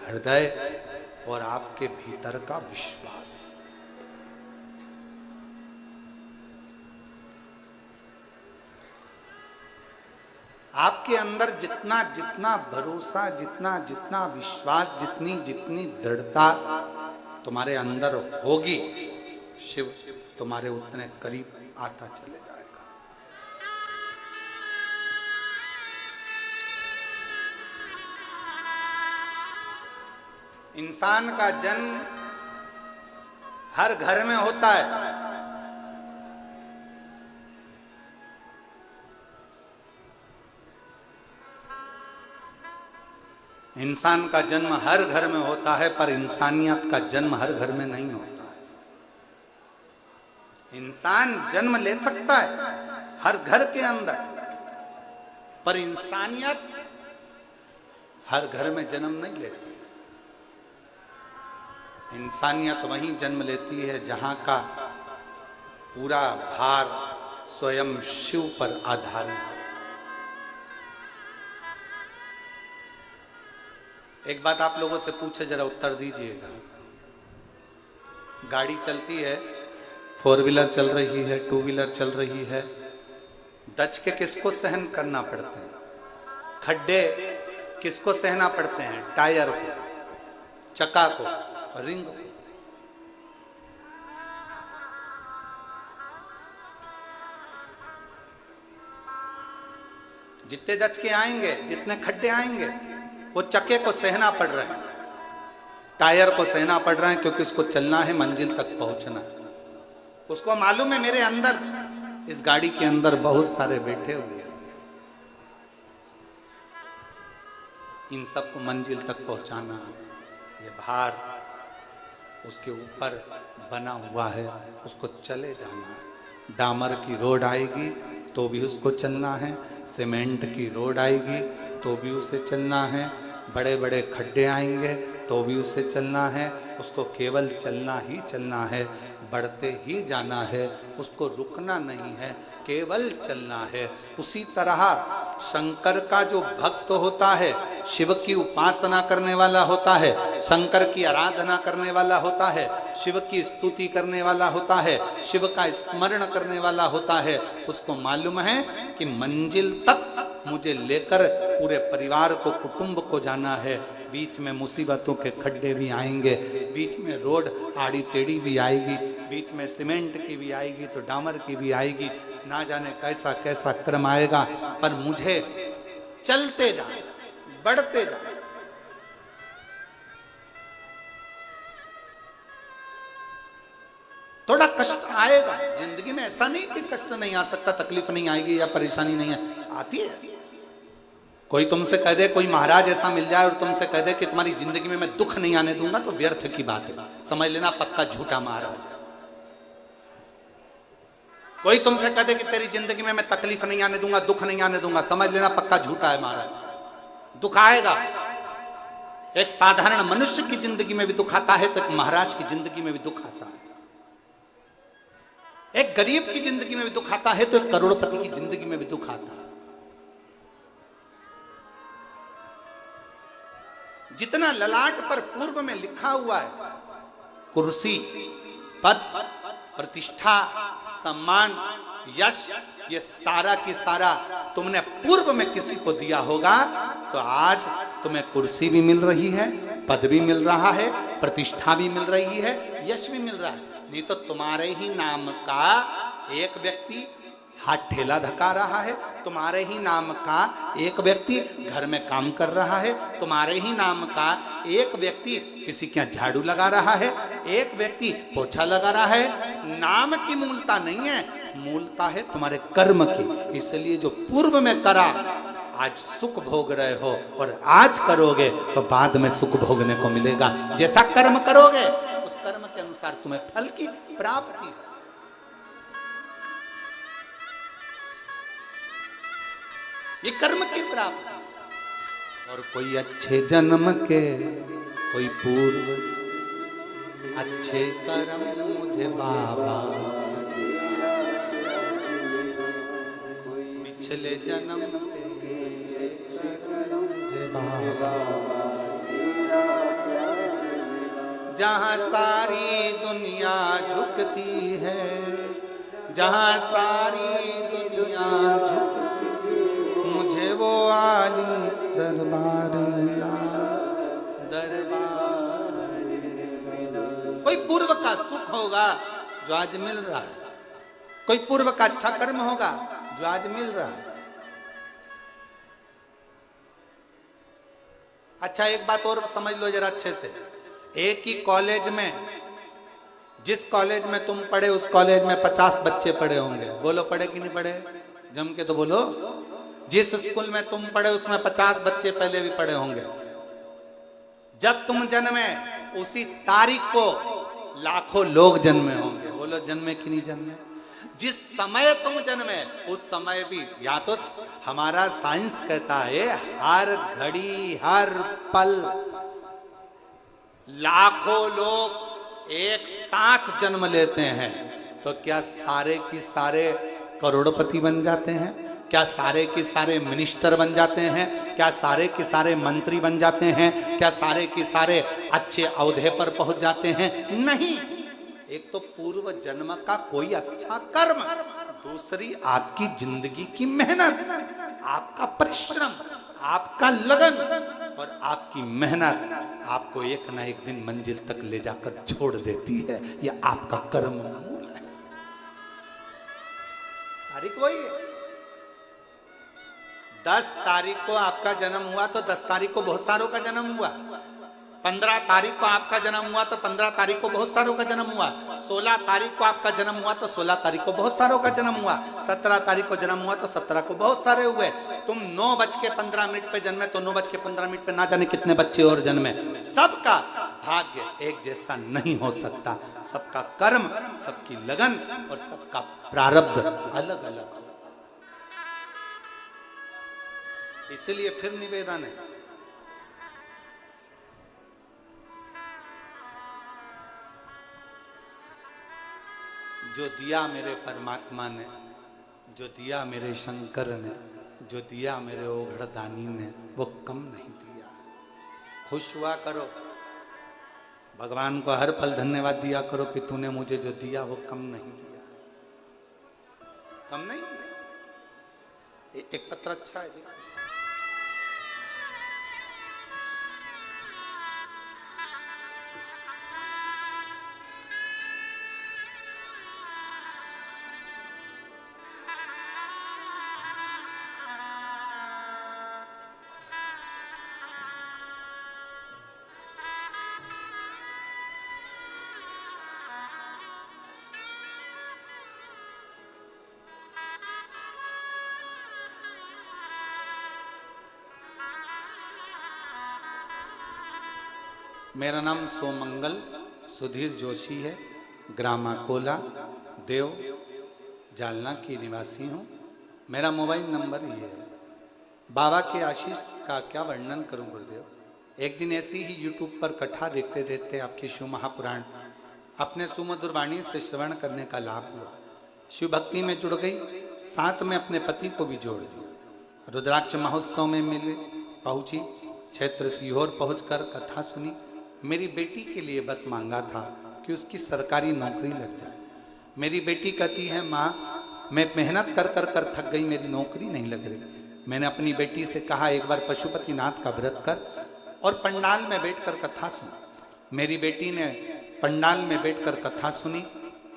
हृदय और आपके भीतर का विश्वास। आपके अंदर जितना जितना भरोसा, जितना जितना विश्वास, जितनी जितनी दृढ़ता तुम्हारे अंदर होगी, शिव तुम्हारे उतने करीब आता चले जाएगा। इंसान का जन्म हर घर में होता है। इंसान का जन्म हर घर में होता है, पर इंसानियत का जन्म हर घर में नहीं होता है। इंसान जन्म ले सकता है हर घर के अंदर, पर इंसानियत हर घर में जन्म नहीं लेती। इंसानियत वहीं जन्म लेती है जहां का पूरा भार स्वयं शिव पर आधारित। एक बात आप लोगों से पूछे, जरा उत्तर दीजिएगा। गाड़ी चलती है, 4 व्हीलर चल रही है, 2 व्हीलर चल रही है, दच के किसको सहन करना पड़ते हैं? खड्डे किसको सहना पड़ते हैं? टायर को, चक्का को, रिंग को। जितने दच के आएंगे, जितने खड्डे आएंगे, वो चक्के को सहना पड़ रहे हैं, टायर को सहना पड़ रहा है, क्योंकि उसको चलना है, मंजिल तक पहुंचना है। उसको मालूम है मेरे अंदर, इस गाड़ी के अंदर बहुत सारे बैठे हुए हैं, इन सबको मंजिल तक पहुंचाना है। ये भार उसके ऊपर बना हुआ है, उसको चले जाना है। डामर की रोड आएगी तो भी उसको चलना है, सीमेंट की रोड आएगी तो भी उसे चलना है, बड़े बड़े खड्डे आएंगे तो भी उसे चलना है। उसको केवल चलना ही चलना है, बढ़ते ही जाना है, उसको रुकना नहीं है, केवल चलना है। उसी तरह शंकर का जो भक्त होता है, शिव की उपासना करने वाला होता है, शंकर की आराधना करने वाला होता है, शिव की स्तुति करने वाला होता है, शिव का स्मरण करने वाला होता है, उसको मालूम है कि मंजिल तक मुझे लेकर पूरे परिवार को, कुटुंब को जाना है। बीच में मुसीबतों के खड्डे भी आएंगे, बीच में रोड आड़ी टेढ़ी भी आएगी, बीच में सीमेंट की भी आएगी तो डामर की भी आएगी, ना जाने कैसा कैसा क्रम आएगा, पर मुझे चलते जाए, बढ़ते जाए। थोड़ा कष्ट आएगा जिंदगी में, ऐसा नहीं कि कष्ट नहीं आ सकता, तकलीफ नहीं आएगी या परेशानी नहीं आती है। कोई तुमसे कह दे, कोई महाराज ऐसा मिल जाए और तुमसे कह दे कि तुम्हारी जिंदगी में मैं दुख नहीं आने दूंगा, तो व्यर्थ की बात है, समझ लेना पक्का झूठा महाराज। कोई तुमसे कह दे कि तेरी जिंदगी में मैं तकलीफ नहीं आने दूंगा, दुख नहीं आने दूंगा, समझ लेना पक्का झूठा है महाराज। दुख आएगा, एक साधारण मनुष्य की जिंदगी में भी दुख आता है तो एक महाराज की जिंदगी में भी दुख आता है। एक गरीब की जिंदगी में भी दुख आता है तो एक करोड़पति की जिंदगी में भी दुख आता है। जितना ललाट पर पूर्व में लिखा हुआ है, कुर्सी, पद, प्रतिष्ठा, सम्मान, यश, ये सारा की सारा तुमने पूर्व में किसी को दिया होगा, तो आज तुम्हें कुर्सी भी मिल रही है, पद भी मिल रहा है, प्रतिष्ठा भी मिल रही है, यश भी मिल रहा है। नहीं तो तुम्हारे ही नाम का एक व्यक्ति हाथ ठेला धका रहा है, तुम्हारे ही नाम का एक व्यक्ति घर में काम कर रहा है, तुम्हारे ही नाम का एक व्यक्ति किसी के यहाँ झाड़ू लगा रहा है, एक व्यक्ति पोछा लगा रहा है। नाम की मूलता नहीं है, मूलता है तुम्हारे कर्म की। इसलिए जो पूर्व में करा आज सुख भोग रहे हो, और आज करोगे तो बाद में सुख भोगने को मिलेगा। जैसा कर्म करोगे उस कर्म के अनुसार तुम्हें फल की प्राप्ति। ये कर्म की प्राप्ति। और कोई अच्छे जन्म के, कोई पूर्व अच्छे कर्म मुझे बाबा, पिछले जन्म के मुझे बाबा। जहां सारी दुनिया झुकती है, जहां सारी दुनिया झुकती, मुझे वो आली दरबार मिला, दरबार। कोई पूर्व का सुख होगा जो आज मिल रहा है, कोई पूर्व का अच्छा कर्म होगा जो आज मिल रहा है। अच्छा एक बात और समझ लो जरा अच्छे से। एक ही कॉलेज में, जिस कॉलेज में तुम पढ़े उस कॉलेज में 50 बच्चे पढ़े होंगे। बोलो पढ़े कि नहीं पढ़े, जम के तो बोलो। जिस स्कूल में तुम पढ़े उसमें 50 बच्चे पहले भी पढ़े होंगे। जब तुम जन्मे उसी तारीख को लाखों लोग जन्मे होंगे। बोलो जन्मे कि नहीं जन्मे। जिस समय तुम जन्मे उस समय भी, या तो हमारा साइंस कहता है हर घड़ी हर पल लाखों लोग एक साथ जन्म लेते हैं, तो क्या सारे की सारे करोड़पति बन जाते हैं? क्या सारे के सारे मिनिस्टर बन जाते हैं? क्या सारे के सारे मंत्री बन जाते हैं? क्या सारे के सारे अच्छे औहदे पर पहुंच जाते हैं? नहीं। एक तो पूर्व जन्म का कोई अच्छा कर्म, दूसरी आपकी जिंदगी की मेहनत, आपका परिश्रम, आपका लगन और आपकी मेहनत आपको एक ना एक दिन मंजिल तक ले जाकर छोड़ देती है। यह आपका कर्म मूल है। तारीख वही है। 10 तारीख को आपका जन्म हुआ तो 10 तारीख को बहुत सारों का जन्म हुआ। 15 तारीख को आपका जन्म हुआ तो 15 तारीख को बहुत सारों का जन्म हुआ। 16 तारीख को आपका जन्म हुआ तो 16 तारीख को बहुत सारों का जन्म हुआ। 17 तारीख को जन्म हुआ तो 17 को बहुत सारे हुए। तुम 9:15 पे जन्मे तो 9:15 पे ना जाने कितने बच्चे और जन्मे। सबका भाग्य एक जैसा नहीं हो सकता। सबका कर्म, सबकी लगन और सबका प्रारब्ध अलग अलग। इसलिए फिर निवेदन है, जो दिया मेरे परमात्मा ने, जो दिया मेरे शंकर ने, जो दिया मेरे ओघड़दानी ने, वो कम नहीं दिया। खुश हुआ करो, भगवान को हर पल धन्यवाद दिया करो कि तूने मुझे जो दिया वो कम नहीं दिया, कम नहीं दिया। एक पत्र अच्छा है। मेरा नाम सोमंगल सुधीर जोशी है, ग्राम अकोला, देव, जालना की निवासी हूँ। मेरा मोबाइल नंबर ये है। बाबा के आशीष का क्या वर्णन करूँ गुरुदेव। एक दिन ऐसी ही यूट्यूब पर कथा देखते देखते आपकी शिव महापुराण अपने सुमधुर वाणी से श्रवण करने का लाभ हुआ। शिव भक्ति में जुड़ गई, साथ में अपने पति को भी जोड़ दिया। रुद्राक्ष महोत्सव में मिले पहुंची, क्षेत्र सीहोर पहुंचकर कथा सुनी। मेरी बेटी के लिए बस मांगा था कि उसकी सरकारी नौकरी लग जाए। मेरी बेटी कहती है, माँ मैं मेहनत कर कर कर थक गई, मेरी नौकरी नहीं लग रही। मैंने अपनी बेटी से कहा एक बार पशुपतिनाथ का व्रत कर और पंडाल में बैठकर कथा सुन। मेरी बेटी ने पंडाल में बैठकर कथा सुनी,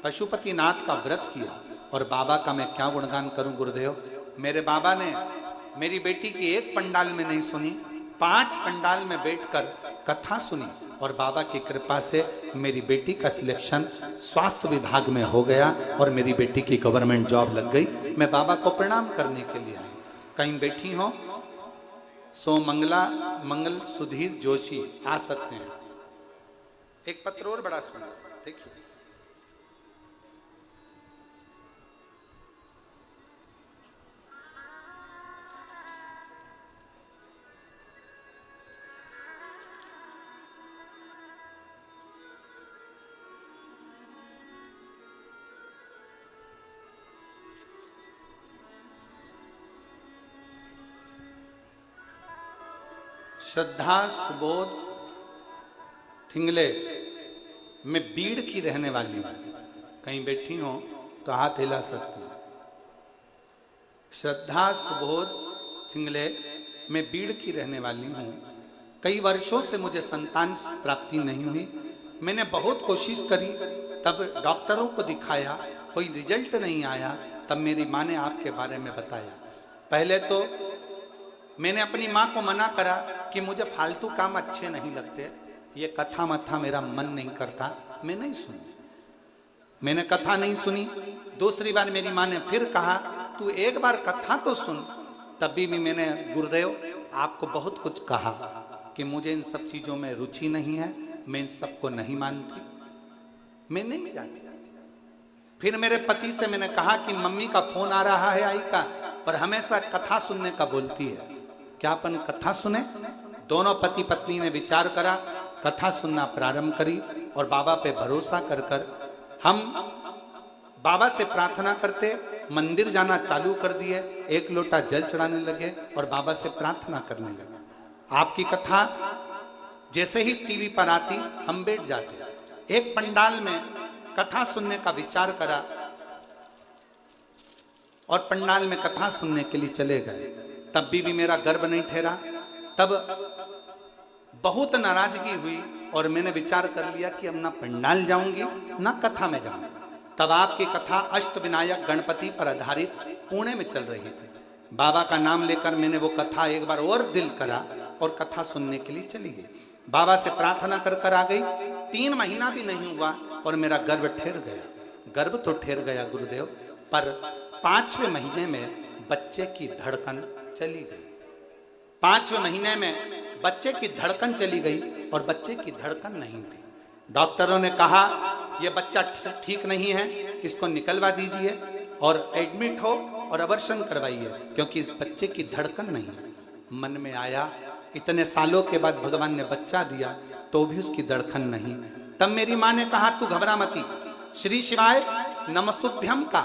पशुपतिनाथ का व्रत किया और बाबा का मैं क्या गुणगान करूं गुरुदेव। मेरे बाबा ने मेरी बेटी की एक पंडाल में नहीं सुनी, 5 पंडाल में बैठकर कथा सुनी और बाबा की कृपा से मेरी बेटी का सिलेक्शन स्वास्थ्य विभाग में हो गया और मेरी बेटी की गवर्नमेंट जॉब लग गई। मैं बाबा को प्रणाम करने के लिए आई। कहीं बैठी हो सोमंगला मंगल सुधीर जोशी आ सकते हैं। एक पत्र और बड़ा सुंदर देखिए। श्रद्धा सुबोध थिंगले, मैं बीड़ की रहने वाली हूं। कहीं बैठी हो तो हाथ हिला सकती हूं। श्रद्धा सुबोध थिंगले, मैं बीड़ की रहने वाली हूं। कई वर्षों से मुझे संतान प्राप्ति नहीं हुई। मैंने बहुत कोशिश करी, तब डॉक्टरों को दिखाया, कोई रिजल्ट नहीं आया। तब मेरी माँ ने आपके बारे में बताया। पहले तो मैंने अपनी माँ को मना करा कि मुझे फालतू काम अच्छे नहीं लगते, ये कथा मथा मेरा मन नहीं करता, मैं नहीं सुनी। मैंने कथा नहीं सुनी। दूसरी बार मेरी माँ ने फिर कहा तू एक बार कथा तो सुन। तभी भी मैंने गुरुदेव आपको बहुत कुछ कहा कि मुझे इन सब चीजों में रुचि नहीं है, मैं इन सबको नहीं मानती, मैं नहीं जानती। फिर मेरे पति से मैंने कहा कि मम्मी का फोन आ रहा है आई का, और हमेशा कथा सुनने का बोलती है, क्या अपन कथा सुने। दोनों पति पत्नी ने विचार करा, कथा सुनना प्रारंभ करी और बाबा पे भरोसा कर कर हम बाबा से प्रार्थना करते, मंदिर जाना चालू कर दिए, 1 लोटा जल चढ़ाने लगे और बाबा से प्रार्थना करने लगे। आपकी कथा जैसे ही टीवी पर आती हम बैठ जाते। एक पंडाल में कथा सुनने का विचार करा और पंडाल में कथा सुनने के लिए चले गए। तब भी मेरा गर्व नहीं ठहरा। तब बहुत नाराजगी हुई और मैंने विचार कर लिया कि अब ना पंडाल जाऊंगी ना कथा में जाऊंगी। तब आपकी कथा अष्टविनायक गणपति पर आधारित पुणे में चल रही थी। बाबा का नाम लेकर मैंने वो कथा एक बार और दिल करा और कथा सुनने के लिए चली गई। बाबा से प्रार्थना कर कर आ गई। 3 महीना भी नहीं हुआ और मेरा गर्व ठहर गया। गर्व तो ठहर गया गुरुदेव, पर 5वें महीने में बच्चे की धड़कन चली गई। 5वें महीने में बच्चे की धड़कन चली गई और बच्चे की धड़कन नहीं थी। डॉक्टरों ने कहा यह बच्चा ठीक नहीं है, इसको निकलवा दीजिए और एडमिट हो और अबॉर्शन करवाइए, क्योंकि इस बच्चे की धड़कन नहीं है। मन में आया इतने सालों के बाद भगवान ने बच्चा दिया तो भी उसकी धड़कन नहीं। तब मेरी माँ ने कहा तू घबरा मती, श्री शिवाय नमस्तुभ्यम का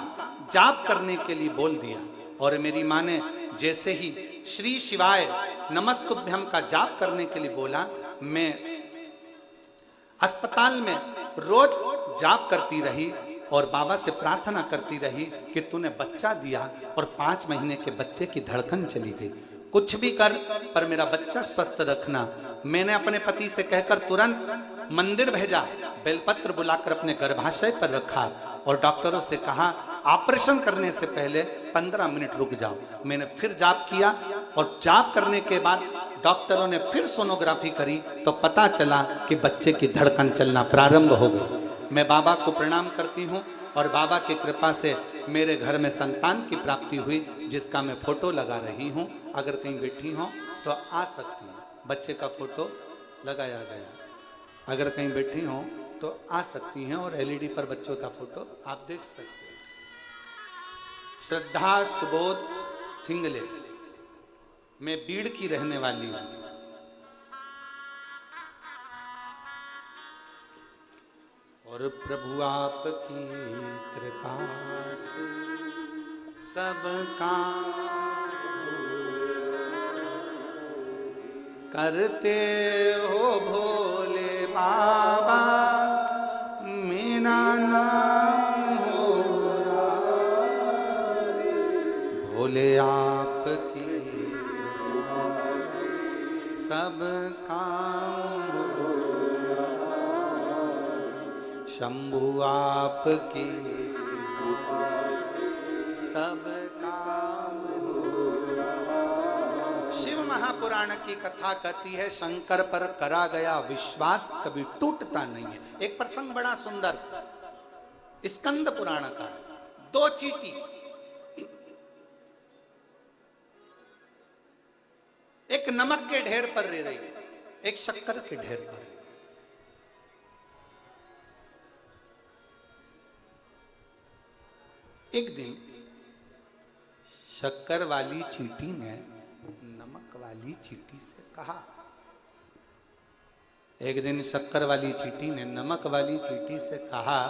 जाप करने के लिए बोल दिया। और मेरी माँ ने जैसे ही श्री शिवाय नमस्तुभ्यम का जाप करने के लिए बोला, मैं अस्पताल में रोज जाप करती रही और बाबा से प्रार्थना करती रही कि तूने बच्चा दिया और 5 महीने के बच्चे की धड़कन चली गई। कुछ भी कर पर मेरा बच्चा स्वस्थ रखना। मैंने अपने पति से कहकर तुरंत मंदिर भेजा, बेलपत्र बुलाकर अपने गर्भाशय पर रखा और डॉक्टरों से कहा ऑपरेशन करने से पहले 15 मिनट रुक जाओ। मैंने फिर जाप किया और जाप करने के बाद डॉक्टरों ने फिर सोनोग्राफी करी तो पता चला कि बच्चे की धड़कन चलना प्रारंभ हो गई। मैं बाबा को प्रणाम करती हूँ और बाबा की कृपा से मेरे घर में संतान की प्राप्ति हुई, जिसका मैं फोटो लगा रही हूँ। अगर कहीं बैठी हो तो आ सकती हैं। बच्चे का फोटो लगाया गया, अगर कहीं बैठी हो तो आ सकती हैं और एलईडी पर बच्चों का फोटो आप देख सकते हैं। श्रद्धा सुबोध थिंगले, मैं बीड़ की रहने वाली हूं। और प्रभु आपकी कृपा से सब काम करते हो भोले बाबा, मेरा नाम हो भोले आपकी सब काम हो, शंभु आपकी सब काम शिव महापुराण की कथा कहती है शंकर पर करा गया विश्वास कभी टूटता नहीं है। एक प्रसंग बड़ा सुंदर स्कंद पुराण का है। 2 चींटी एक नमक के ढेर पर रह रही है, एक शक्कर के ढेर पर। एक दिन शक्कर वाली चींटी ने नमक वाली चींटी से कहा, एक दिन शक्कर वाली चींटी ने नमक वाली चींटी से कहा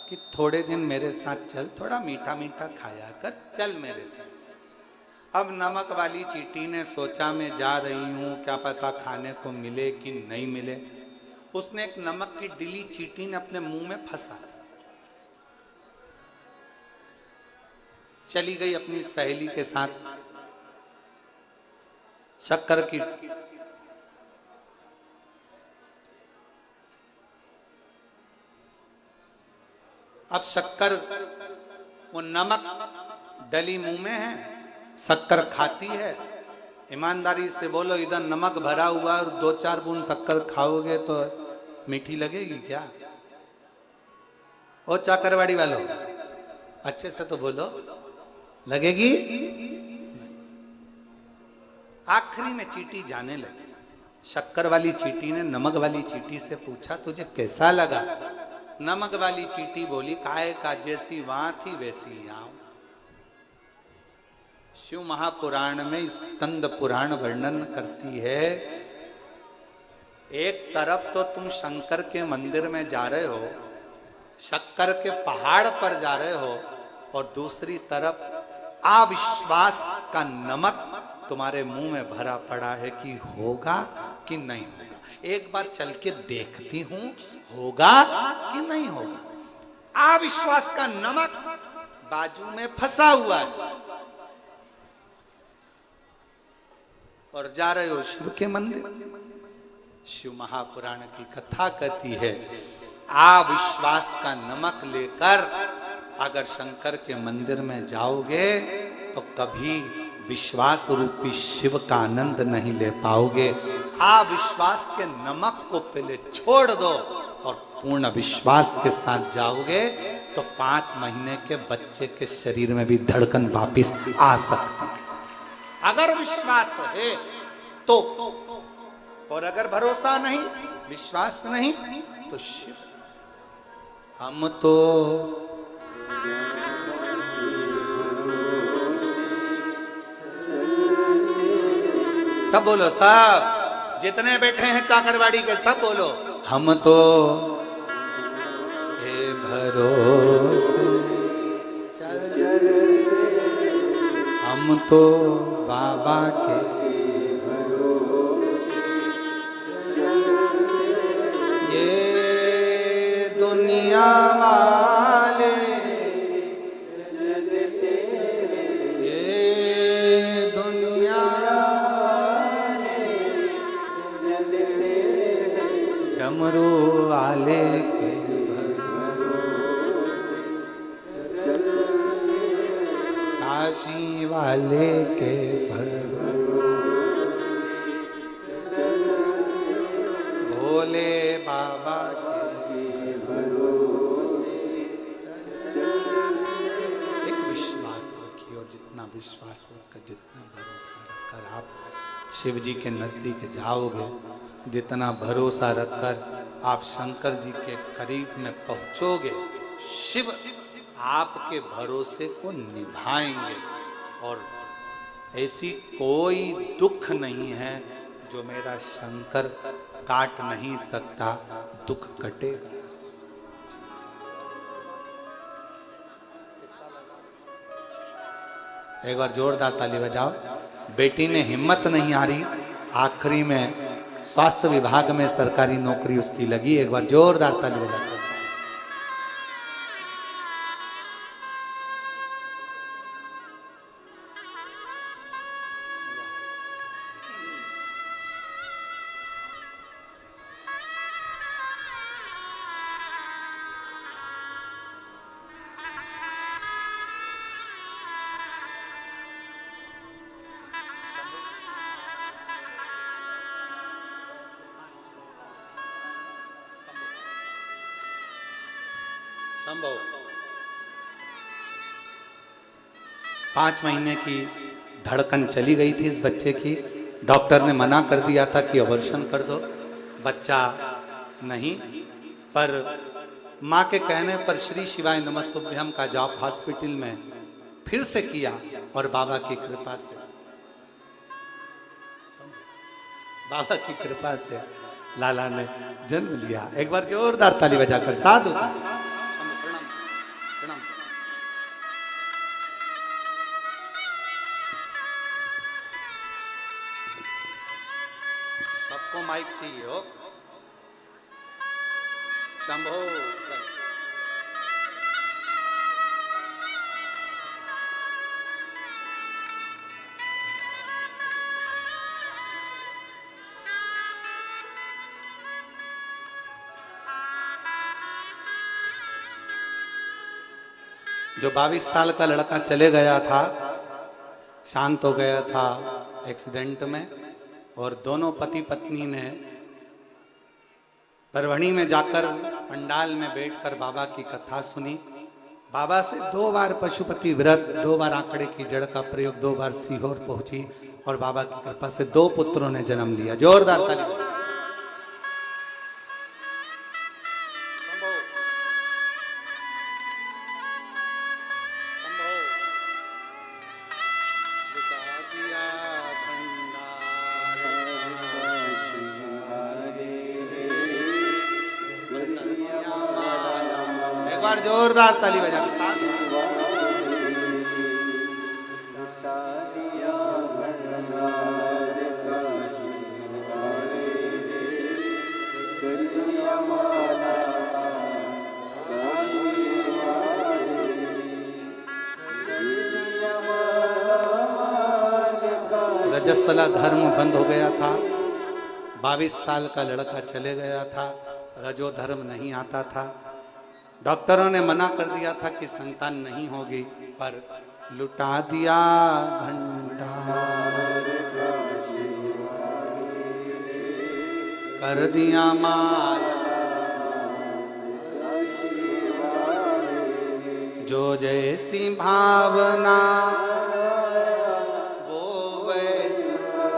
कि थोड़े दिन मेरे साथ चल, थोड़ा मीठा मीठा खाया कर, चल मेरे साथ। अब नमक वाली चींटी ने सोचा मैं जा रही हूं, क्या पता खाने को मिले कि नहीं मिले। उसने एक नमक की डिली चींटी ने अपने मुंह में फंसा, चली गई अपनी सहेली के साथ शक्कर की। अब शक्कर वो नमक डली मुंह में है, शक्कर खाती है। ईमानदारी से बोलो, इधर नमक भरा हुआ और 2-4 बूंद शक्कर खाओगे तो मीठी लगेगी क्या? ओ चाकरवाड़ी वालों, अच्छे से तो बोलो, लगेगी? आखिरी में चींटी जाने लगी। शक्कर वाली चींटी ने नमक वाली चींटी से पूछा, तुझे कैसा लगा? नमक वाली चींटी बोली, काहे का जैसी वहां थी वैसी यहां। शिव महापुराण में स्कंद पुराण वर्णन करती है, एक तरफ तो तुम शंकर के मंदिर में जा रहे हो, शक्कर के पहाड़ पर जा रहे हो, और दूसरी तरफ अविश्वास का नमक तुम्हारे मुंह में भरा पड़ा है कि होगा कि नहीं होगा। एक बार चल के देखती हूं, होगा कि नहीं होगा। अविश्वास का नमक बाजू में फंसा हुआ है और जा रहे हो शिव के मंदिर। शिव महापुराण की कथा कहती है, अविश्वास का नमक लेकर अगर शंकर के मंदिर में जाओगे तो कभी विश्वास रूपी शिव का आनंद नहीं ले पाओगे। अविश्वास के नमक को पहले छोड़ दो और पूर्ण विश्वास के साथ जाओगे तो 5 महीने के बच्चे के शरीर में भी धड़कन वापिस आ सकती है, अगर विश्वास है तो। और अगर भरोसा नहीं, विश्वास नहीं, तो शिव। हम तो सब बोलो, सब जितने बैठे हैं चाकरवाड़ी के सब बोलो, हम तो हे भरोसे, हम तो बाबा के ये दुनिया वाले, ये दुनिया डमरू वाले के काशी वाले के भोले बाबा के एक विश्वास रखियो, जितना विश्वास रखकर, जितना भरोसा रखकर आप शिव जी के नजदीक जाओगे, जितना भरोसा रखकर आप शंकर जी के करीब में पहुंचोगे, शिव आपके भरोसे को निभाएंगे। और ऐसी कोई दुख नहीं है जो मेरा शंकर काट नहीं सकता, दुख कटेगा। एक बार जोरदार ताली बजाओ। बेटी ने हिम्मत नहीं आ रही, आखिरी में स्वास्थ्य विभाग में सरकारी नौकरी उसकी लगी। एक बार जोरदार ताली बजाओ। संभव 5 महीने की धड़कन चली गई थी इस बच्चे की। डॉक्टर ने मना कर दिया था कि अबॉर्शन कर दो, बच्चा नहीं। पर माँ के कहने पर श्री शिवाय नमस्तुभ्यम का जॉब हॉस्पिटल में फिर से किया और बाबा की कृपा से लाला ने जन्म लिया। एक बार जोरदार ताली बजाकर साधु प्रणाम प्रणाम। सबको माइक चाहिए हो। शंभो जो 22 साल का लड़का चले गया था, शांत हो गया था एक्सीडेंट में, और दोनों पति पत्नी ने परभणी में जाकर पंडाल में बैठकर बाबा की कथा सुनी। बाबा से 2 बार पशुपति व्रत, 2 बार आंकड़े की जड़ का प्रयोग, 2 बार सीहोर पहुंची और बाबा की कृपा से 2 पुत्रों ने जन्म लिया। जोरदार ताली। एक बार जोरदार ताली बजा के साथ। रजस्वला धर्म बंद हो गया था, 22 साल का लड़का चले गया था, रजो धर्म नहीं आता था। डॉक्टरों ने मना कर दिया था कि संतान नहीं होगी, पर लुटा दिया भंडार, कर दिया माल, जो जैसी भावना वो वैसा।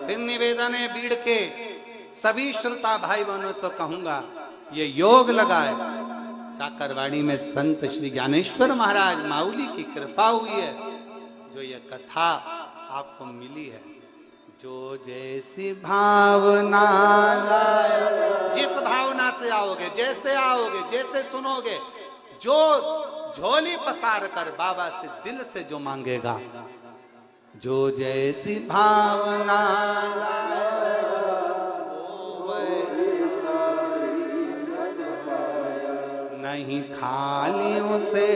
फिर निवेदन है भीड़ के सभी श्रोता भाई बहनों से कहूंगा, ये योग लगाए। चाकरवाड़ी में संत श्री ज्ञानेश्वर महाराज माउली की कृपा हुई है, जो ये कथा आपको मिली है। जो जैसी भावना लाए, जिस भावना से आओगे, जैसे आओगे, जैसे सुनोगे, जो झोली पसार कर बाबा से दिल से जो मांगेगा, जो जैसी भावना लाए नहीं खाली उसे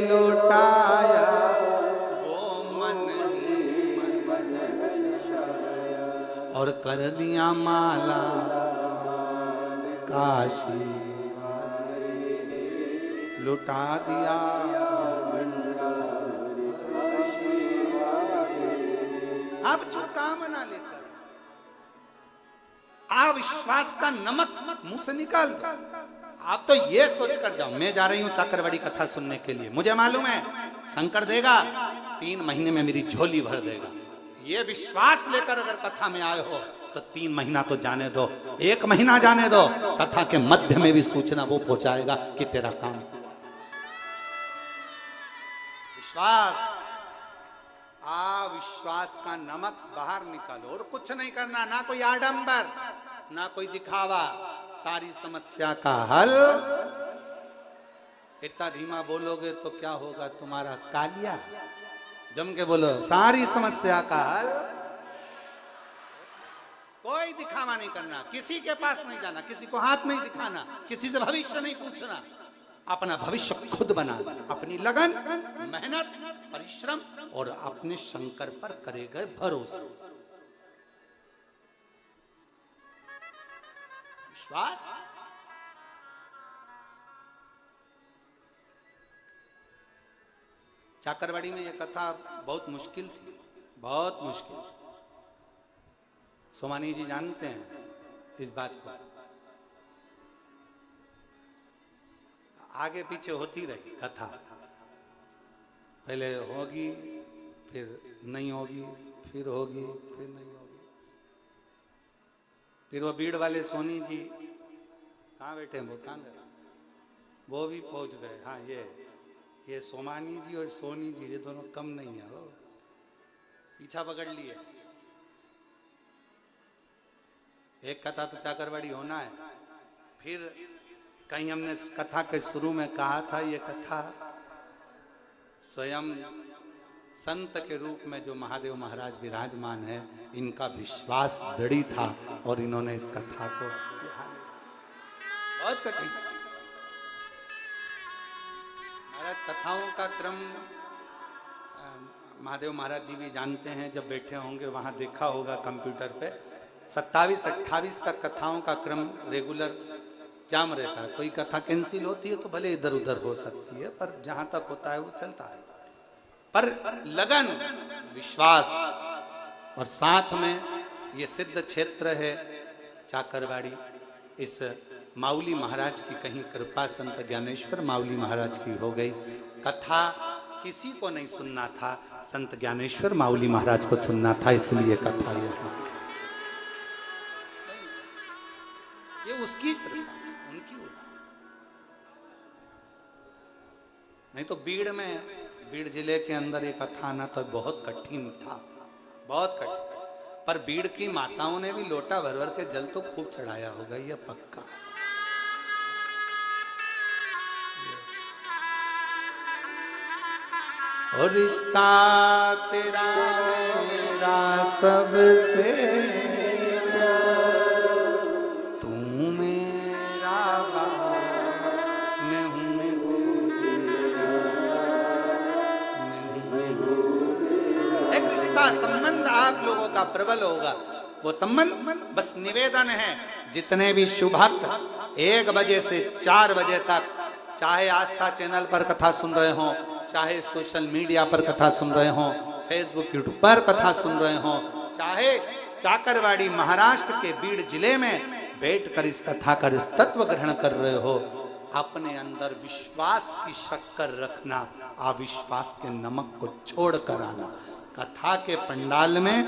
लौटाया, वो मन ही मन और कर दिया माला काशी, लुटा दिया। अब जो कामना लेकर अविश्वास का नमक मुंह से निकाल दो। आप तो ये सोच कर जाओ, मैं जा रही हूं चाकरवाड़ी कथा सुनने के लिए, मुझे मालूम है शंकर देगा, 3 महीने में मेरी झोली भर देगा। ये विश्वास लेकर अगर कथा में आए हो तो 3 महीना तो जाने दो, 1 महीना जाने दो, कथा के मध्य में भी सूचना वो पहुंचाएगा कि तेरा काम। विश्वास, विश्वास का नमक बाहर निकालो और कुछ नहीं करना, ना कोई आडंबर, ना कोई दिखावा, सारी समस्या का हल। इतना धीमा बोलोगे तो क्या होगा तुम्हारा कालिया, जम के बोलो, सारी समस्या का हल। कोई दिखावा नहीं करना, किसी के पास नहीं जाना, किसी को हाथ नहीं दिखाना, किसी से भविष्य नहीं पूछना, अपना भविष्य खुद बनाना, अपनी लगन, मेहनत, परिश्रम और अपने शंकर पर करे गए भरोसा। विश्वास। चाकरवाड़ी में यह कथा बहुत मुश्किल थी, बहुत मुश्किल। सोमानी जी जानते हैं इस बात को। आगे पीछे होती रही कथा, पहले होगी फिर नहीं होगी, फिर होगी फिर नहीं होगी। फिर वो भीड़ वाले सोनी जी कहाँ बैठे हैं, वो कहाँ गए, वो भी पहुंच गए। हाँ ये सोमानी जी और सोनी जी ये दोनों कम नहीं है, वो पीछा पकड़ लिए। एक कथा तो चाकरवाड़ी होना है। फिर कहीं हमने कथा के शुरू में कहा था, ये कथा स्वयं संत के रूप में जो महादेव महाराज विराजमान है, इनका विश्वास दृढ़ था और इन्होंने इस कथा को बहुत कठिन। महाराज कथाओं का क्रम महादेव महाराज जी भी जानते हैं, जब बैठे होंगे वहां देखा होगा कंप्यूटर पे 27-28 तक कथाओं का क्रम रेगुलर जाम रहता है। कोई कथा कैंसिल होती है तो भले इधर उधर हो सकती है, पर जहां तक होता है वो चलता है। पर लगन, विश्वास और साथ में ये सिद्ध क्षेत्र है चाकरवाड़ी। इस माउली महाराज की कहीं कृपा संत ज्ञानेश्वर माउली महाराज की हो गई। कथा किसी को नहीं सुनना था, संत ज्ञानेश्वर माउली महाराज को सुनना था, इसलिए कथा ये उसकी कृपा, उनकी। नहीं तो बीड़ जिले के अंदर एक कथा आना तो बहुत कठिन था, बहुत कठिन। पर बीड़ की माताओं ने भी लोटा भर भर के जल तो खूब चढ़ाया होगा, ये पक्का। और रिश्ता तेरा मेरा सबसे, तू मेरा मैं हूँ, एक रिश्ता संबंध आप लोगों का प्रबल होगा। वो संबंध बस निवेदन है, जितने भी शुभ भक्त 1 बजे से 4 बजे तक, चाहे आस्था चैनल पर कथा सुन रहे हो, चाहे सोशल मीडिया पर कथा सुन रहे हो, फेसबुक यूट्यूब पर कथा सुन रहे हो, चाहे चाकरवाड़ी महाराष्ट्र के बीड़ जिले में बैठकर इस कथा का तत्व ग्रहण कर रहे हो, अपने अंदर विश्वास की शक्कर रखना, अविश्वास के नमक को छोड़ कर आना। कथा के पंडाल में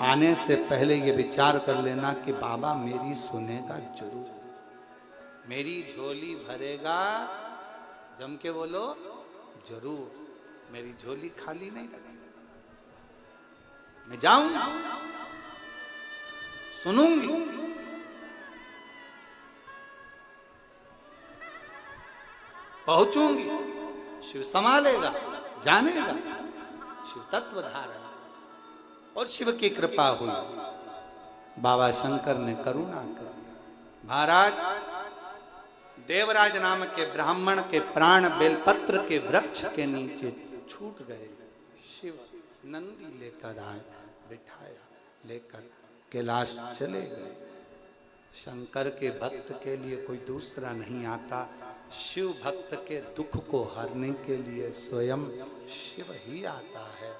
आने से पहले ये विचार कर लेना कि बाबा मेरी सुनेगा जरूर, मेरी झोली भरेगा, जम के बोलो जरूर, मेरी झोली खाली नहीं लगेगी। मैं जाऊं, सुनूंगी, पहुंचूंगी, शिव संभालेगा, जानेगा, शिव तत्व धारण, और शिव की कृपा हुई। बाबा शंकर ने करुणा कर, महाराज देवराज नाम के ब्राह्मण के प्राण बेलपत्र के वृक्ष के नीचे छूट गए। शिव नंदी लेकर आए, बिठाया, लेकर कैलाश चले गए। शंकर के भक्त के लिए कोई दूसरा नहीं आता, शिव भक्त के दुख को हरने के लिए स्वयं शिव ही आता है।